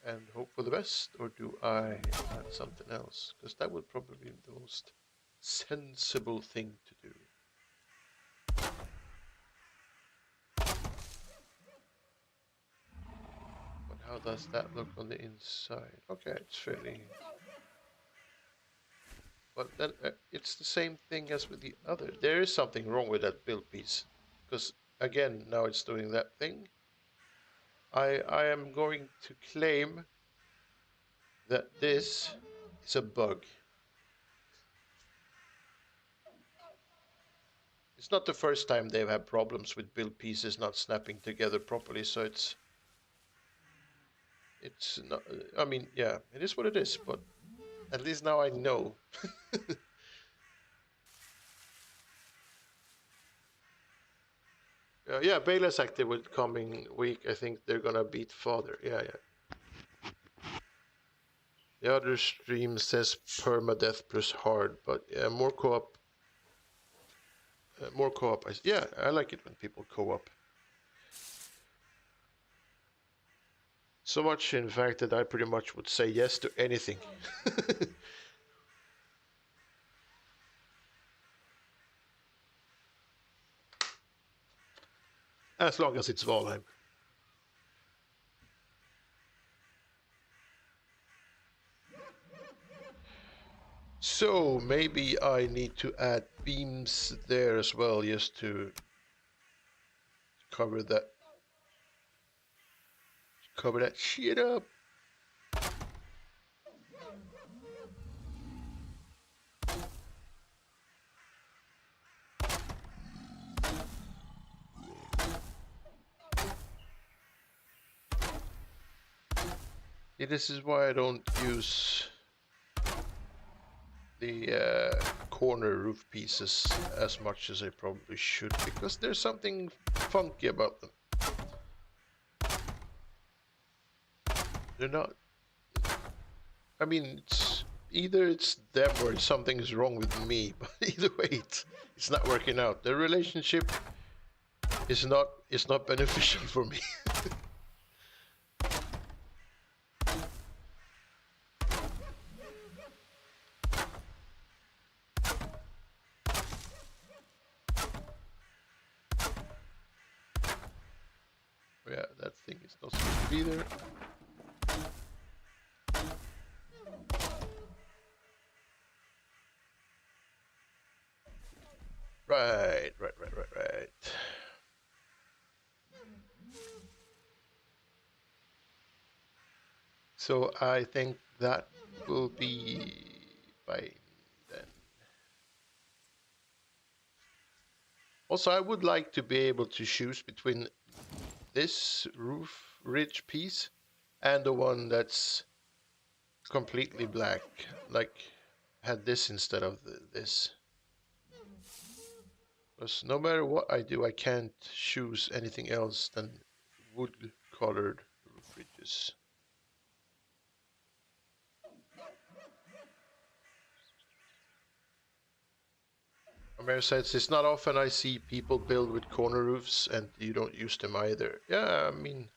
and hope for the best, or do I add something else? Because that would probably be the most sensible thing to do. But how does that look on the inside? Okay, it's fairly... But then it's the same thing as with the other. There is something wrong with that build piece. Because, again, now it's doing that thing. I am going to claim that this is a bug. It's not the first time they've had problems with build pieces not snapping together properly, so it's not, yeah, it is what it is, but at least now I know. Yeah, Baylor's active with coming week. I think they're gonna beat Father. Yeah. The other stream says permadeath plus hard, but yeah, more co-op. More co-op. Yeah, I like it when people co-op. So much, in fact, that I pretty much would say yes to anything. As long as it's Valheim. So maybe I need to add beams there as well, just to cover that shit up. Yeah, this is why I don't use the corner roof pieces as much as I probably should, because there's something funky about them. They're not. I mean, either it's them or something's wrong with me. But either way, it's not working out. The relationship is not beneficial for me. Yeah, that thing is not supposed to be there. Right. So I think that will be fine then. Also, I would like to be able to choose between this roof ridge piece and the one that's completely black, like had this instead of this. Because no matter what I do, I can't choose anything else than wood-colored roof ridges. Amir says, it's not often I see people build with corner roofs and you don't use them either. Yeah, I mean,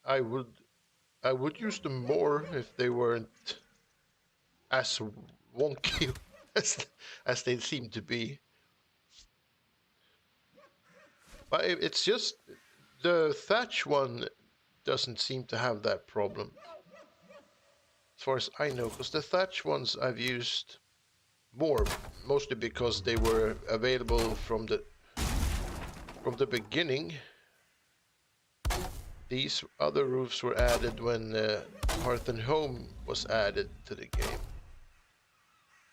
I would use them more if they weren't as wonky as they seem to be. But it's just the thatch one doesn't seem to have that problem, as far as I know, because the thatch ones I've used more, mostly because they were available from the beginning. These other roofs were added when Hearth and Home was added to the game.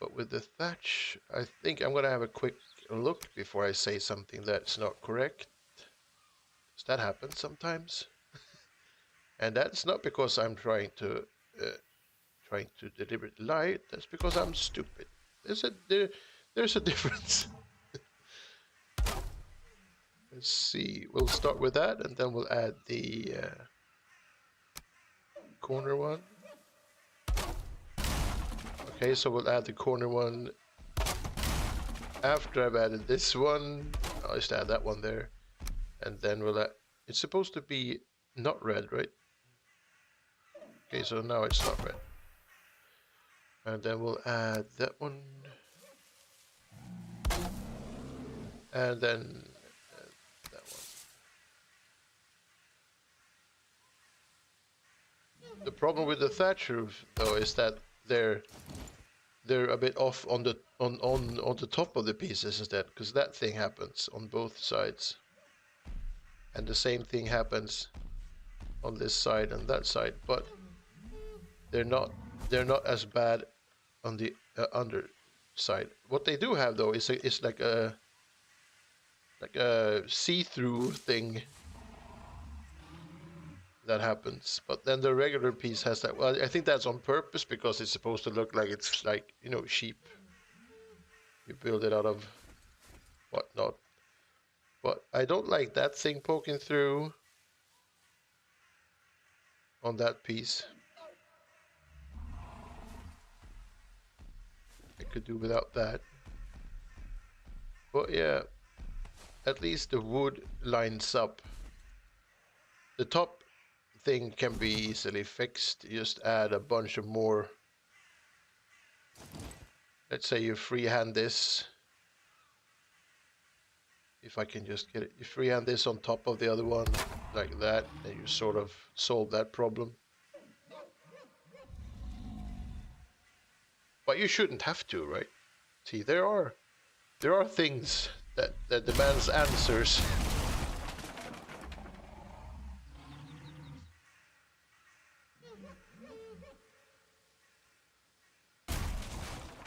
But with the thatch, I think I'm gonna have a quick look before I say something that's not correct. Because that happens sometimes. And that's not because I'm trying to deliberately lie. That's because I'm stupid. There's a difference. Let's see. We'll start with that, and then we'll add the corner one. Okay, so we'll add the corner one after I've added this one. I'll just add that one there, and then we'll add. It's supposed to be not red, right? Okay, so now it's not red. And then we'll add that one. And then that one. The problem with the thatch roof, though, is that they're a bit off on the top of the pieces instead, because that thing happens on both sides, and the same thing happens on this side and that side, but they're not as bad on the underside. What they do have, though, is like a see-through thing that happens, but then the regular piece has that. Well, I think that's on purpose because it's supposed to look like it's like, you know, sheep. You build it out of whatnot. But I don't like that thing poking through on that piece. I could do without that. But yeah, at least the wood lines up. The top thing can be easily fixed. You just add a bunch of more. Let's say you freehand this. If I can just get it, you freehand this on top of the other one, like that, and you sort of solve that problem. But you shouldn't have to, right? See, there are things that demands answers.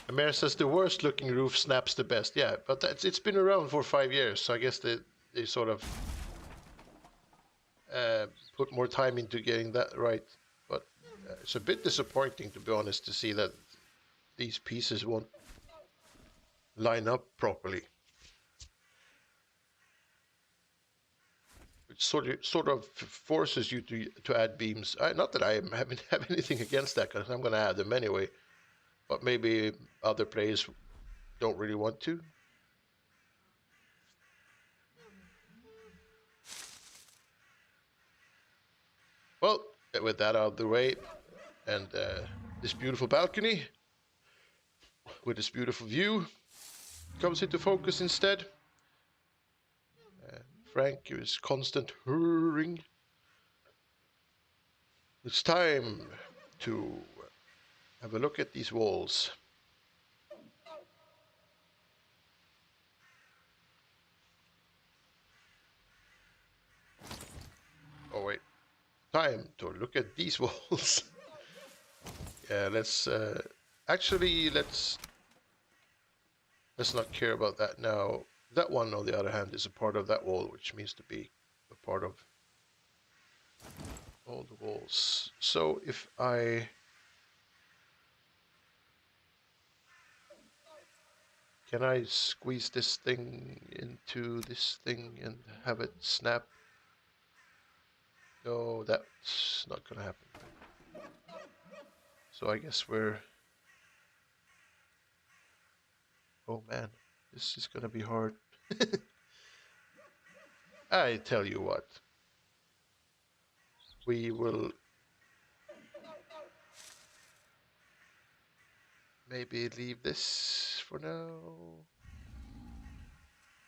The mayor says the worst looking roof snaps the best. Yeah, but it's been around for 5 years, so I guess they sort of put more time into getting that right. But it's a bit disappointing, to be honest, to see that these pieces won't line up properly. It sort of forces you to add beams. Not that I have anything against that, because I'm going to add them anyway. But maybe other players don't really want to. Well, with that out of the way, and this beautiful balcony with this beautiful view comes into focus instead. Frank is constant hurrying. It's time to have a look at these walls. Oh wait, time to look at these walls. Yeah, let's not care about that now. That one, on the other hand, is a part of that wall, which means to be a part of all the walls. So if can I squeeze this thing into this thing and have it snap? No, that's not gonna happen. So I guess we're... Oh man, this is gonna be hard. I tell you what. We will maybe leave this for now.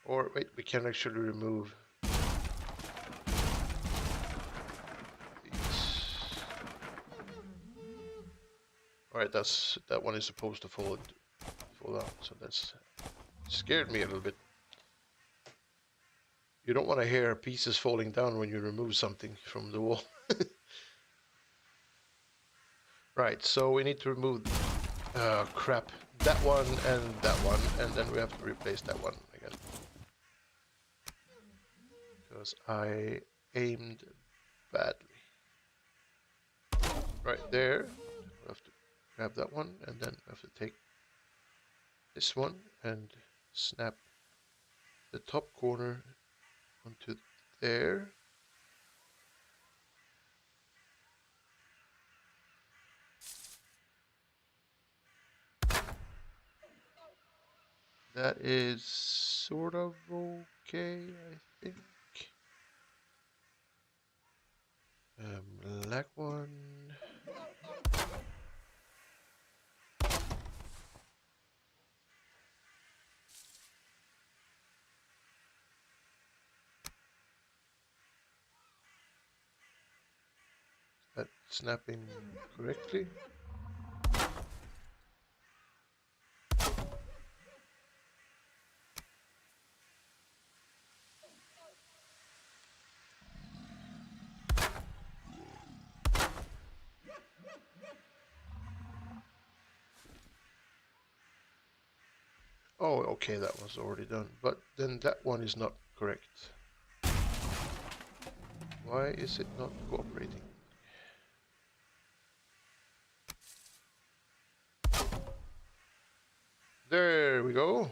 Or wait, we can actually remove these. Alright, that one is supposed to fall out, so that's scared me a little bit. You don't want to hear pieces falling down when you remove something from the wall. Right, so we need to remove crap. That one, and then we have to replace that one again. Because I aimed badly. Right there. We have to grab that one, and then we have to take this one and snap the top corner onto there. That is sort of okay, I think. Black one. That snapping correctly? Oh, okay, that was already done. But then that one is not correct. Why is it not cooperating? There we go.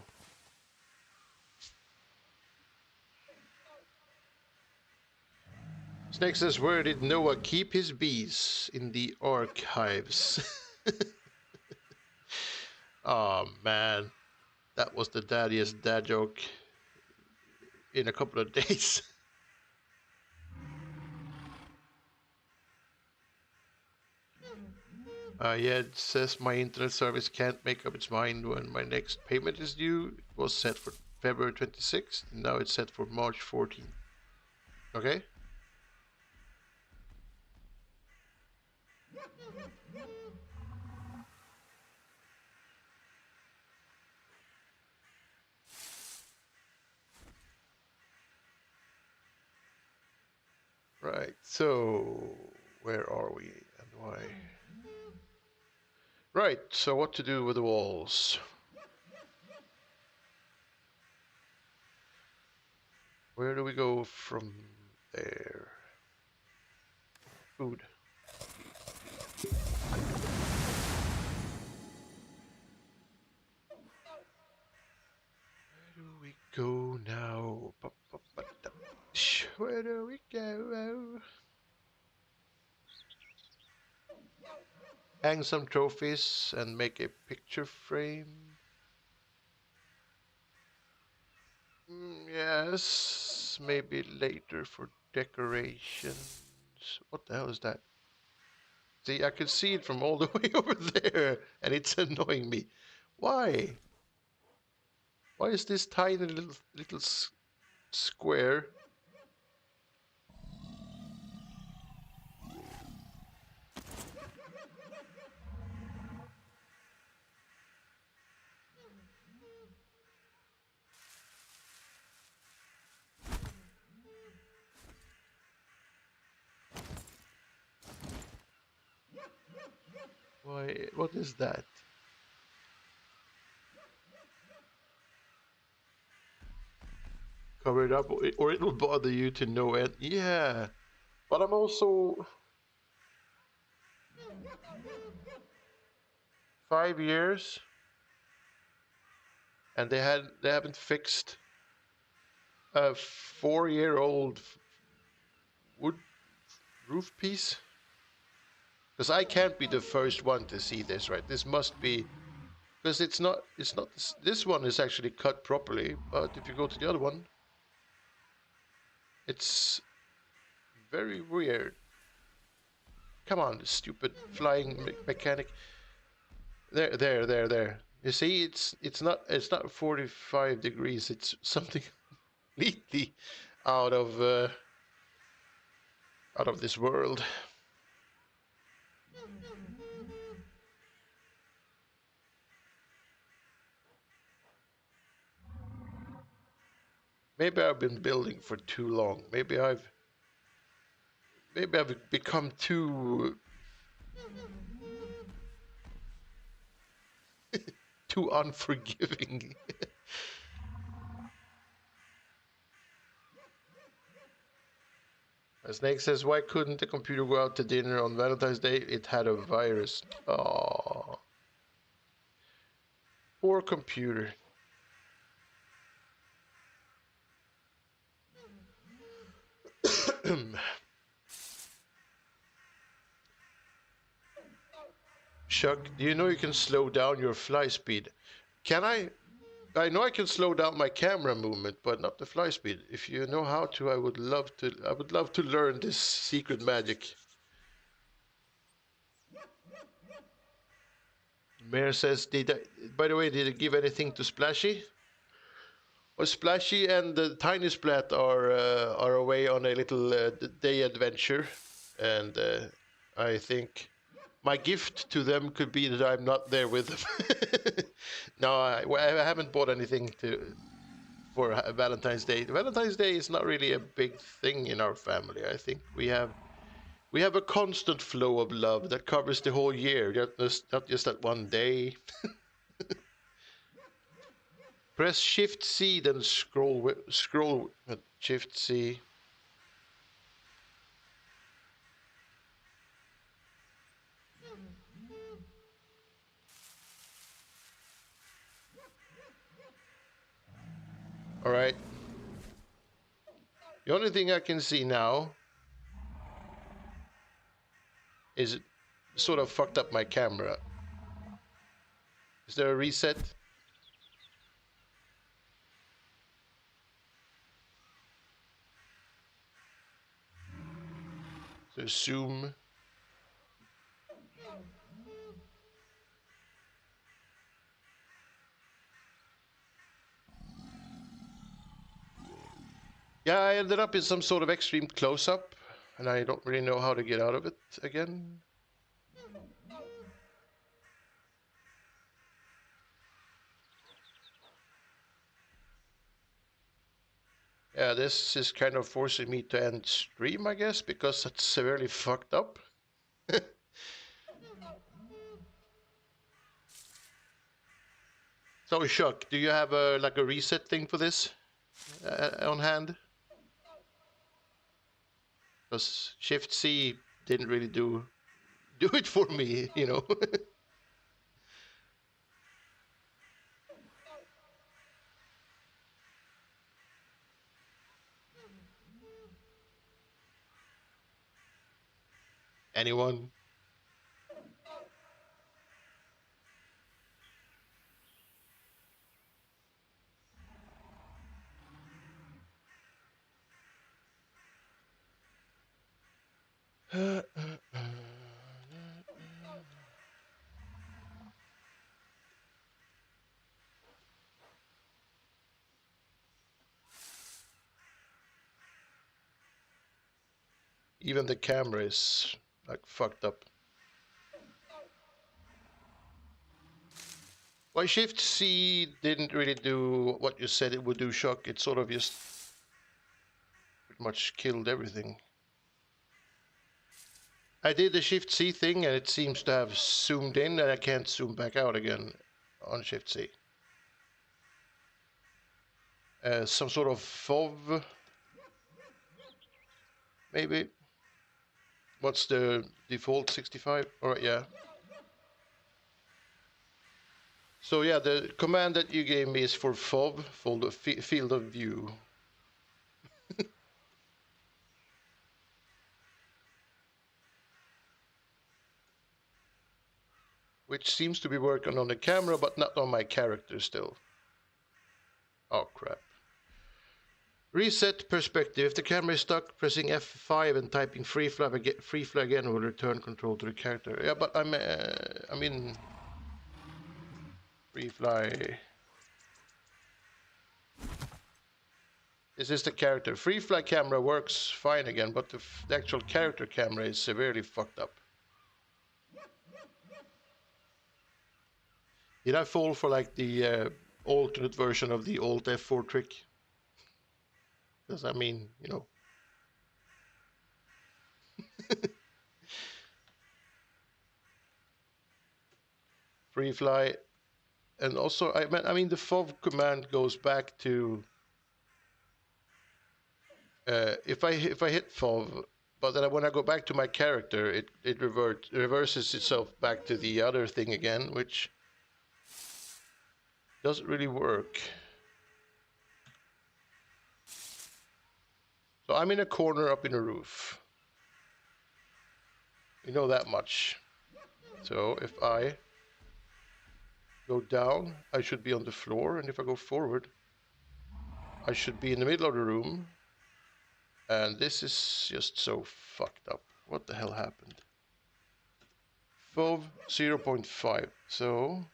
Snake says, where did Noah keep his bees? In the archives. Oh man, that was the daddiest dad joke in a couple of days. Yeah, it says my internet service can't make up its mind when my next payment is due. It was set for February 26th, and now it's set for March 14th. Okay? Right, so where are we and why? Right, so what to do with the walls? Where do we go from there? Food. Where do we go now? Where do we go? Hang some trophies and make a picture frame. Yes, maybe later for decorations. What the hell is that? See, I can see it from all the way over there, and it's annoying me. Why? Why is this tiny little square? Why? What is that? Cover it up, or it will bother you to no end. Yeah, but I'm also 5 years, and they haven't fixed a 4-year-old wood roof piece. Because I can't be the first one to see this, right? This must be because it's not this one is actually cut properly, but if you go to the other one, it's very weird. Come on, stupid flying mechanic. There. You see, it's not 45 degrees. It's something completely out of uh, out of this world. Maybe I've been building for too long. Maybe I've become too unforgiving. Snake says, "Why couldn't the computer go out to dinner on Valentine's Day? It had a virus." Oh, poor computer. Chuck, do you know you can slow down your fly speed? Can I? I know I can slow down my camera movement, but not the fly speed. If you know how to, I would love to. I would love to learn this secret magic. Mayor says, "Did I, by the way, did it give anything to Splashy?" Well, Splashy and the Tiny Splat are away on a little day adventure, and I think my gift to them could be that I'm not there with them. No, I haven't bought anything for Valentine's Day. Valentine's Day is not really a big thing in our family. I think we have a constant flow of love that covers the whole year, not just that one day. Press Shift C, then scroll Shift C. All right. The only thing I can see now is it sort of fucked up my camera. Is there a reset? So zoom. Yeah, I ended up in some sort of extreme close-up, and I don't really know how to get out of it again. Yeah, this is kind of forcing me to end stream, I guess, because it's severely fucked up. So, Chuck, do you have a like a reset thing for this on hand? Because Shift C didn't really do it for me, you know. Anyone? Even the camera is like fucked up. Why Shift C didn't really do what you said it would do, Shock. It sort of just pretty much killed everything. I did the Shift C thing and it seems to have zoomed in and I can't zoom back out again on Shift C. Some sort of FOV, maybe. What's the default 65? Alright, yeah. So yeah, the command that you gave me is for FOV, for the field of view. Which seems to be working on the camera, but not on my character still. Oh crap. Reset perspective. If the camera is stuck, pressing F5 and typing free fly again will return control to the character. Yeah, but I'm in free fly. This is the character. Free fly camera works fine again, but the actual character camera is severely fucked up. Did I fall for like the alternate version of the Alt F4 trick? Because I mean, you know. Free fly. And also, I mean, the FOV command goes back to if I hit FOV, but then when I go back to my character, it reverses itself back to the other thing again, which doesn't really work. So I'm in a corner up in a roof. We know that much. So if I go down, I should be on the floor, and if I go forward, I should be in the middle of the room. And this is just so fucked up. What the hell happened? FOV 0.5. So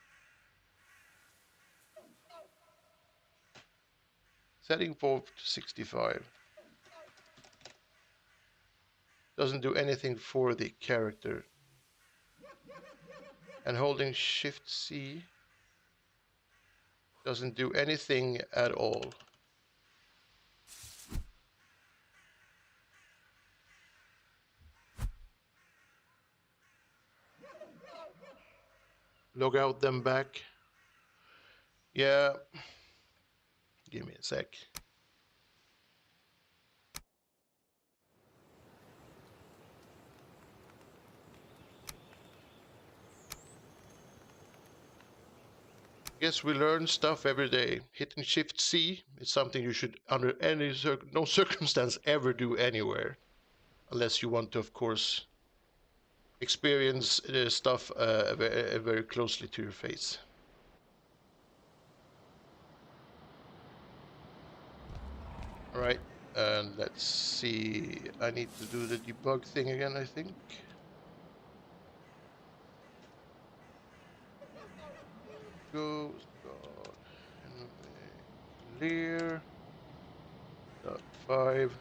setting FOV to 65. Doesn't do anything for the character. And holding Shift C doesn't do anything at all. Log out them back. Yeah. Give me a sec. Guess we learn stuff every day. Hitting Shift C is something you should, under no circumstance, ever do anywhere, unless you want to, of course, experience stuff very closely to your face. All right, and let's see. I need to do the debug thing again, I think. Go, God, clear. 5.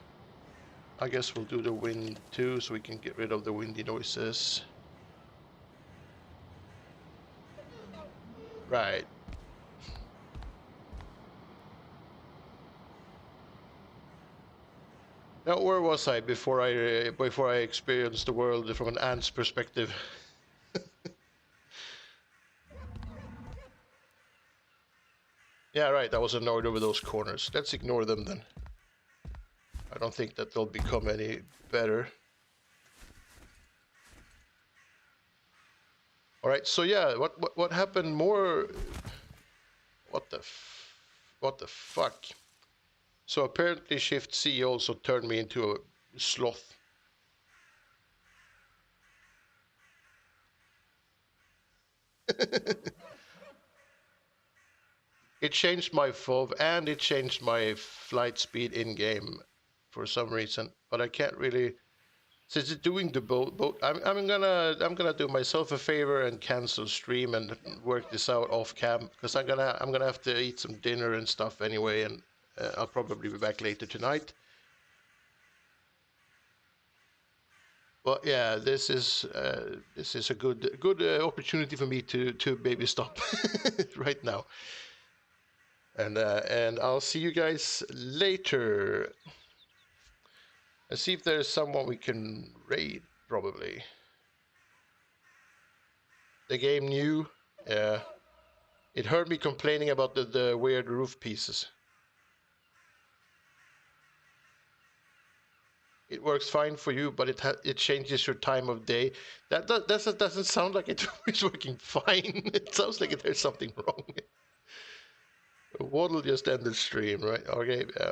I guess we'll do the wind too, so we can get rid of the windy noises. Right. Now, where was I before I experienced the world from an ant's perspective? Yeah, right. I was annoyed over those corners. Let's ignore them then. I don't think that they'll become any better. All right. So yeah, what happened more? What the what the fuck? So apparently Shift C also turned me into a sloth. It changed my FOV and it changed my flight speed in game for some reason, but I can't really. Since it's doing the boat, I'm gonna do myself a favor and cancel stream and work this out off cam because I'm gonna have to eat some dinner and stuff anyway, and I'll probably be back later tonight. But yeah, this is a good opportunity for me to maybe stop right now, and I'll see you guys later. And see if there's someone we can raid. Probably the game new. Yeah, it heard me complaining about the weird roof pieces. It works fine for you, but it changes your time of day. That doesn't sound like it's working fine. It sounds like there's something wrong. Waddle just ended stream, right? Okay, yeah.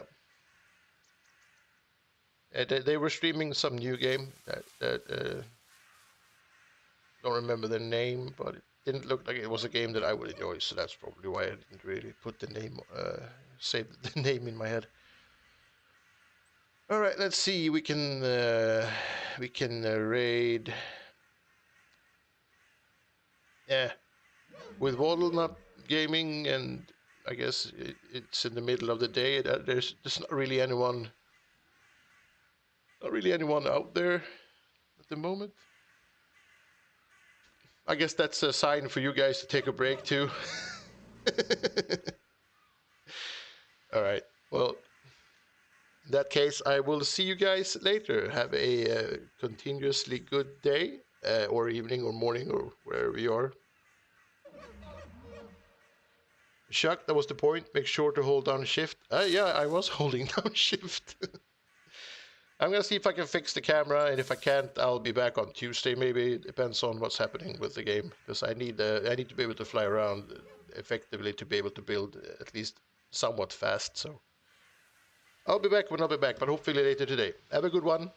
They were streaming some new game that don't remember the name, but it didn't look like it was a game that I would enjoy. So that's probably why I didn't really put the name, save the name in my head. All right, let's see. We can raid. Yeah, with Waddle not gaming, and I guess it's in the middle of the day. There's not really anyone out there at the moment. I guess that's a sign for you guys to take a break too. All right. Well, in that case, I will see you guys later. Have a continuously good day, or evening, or morning, or wherever you are. Chuck, that was the point. Make sure to hold down shift. Yeah, I was holding down shift. I'm gonna see if I can fix the camera, and if I can't, I'll be back on Tuesday. Maybe it depends on what's happening with the game, because I need to be able to fly around effectively to be able to build at least somewhat fast. So I'll be back when I'll be back, but hopefully later today. Have a good one.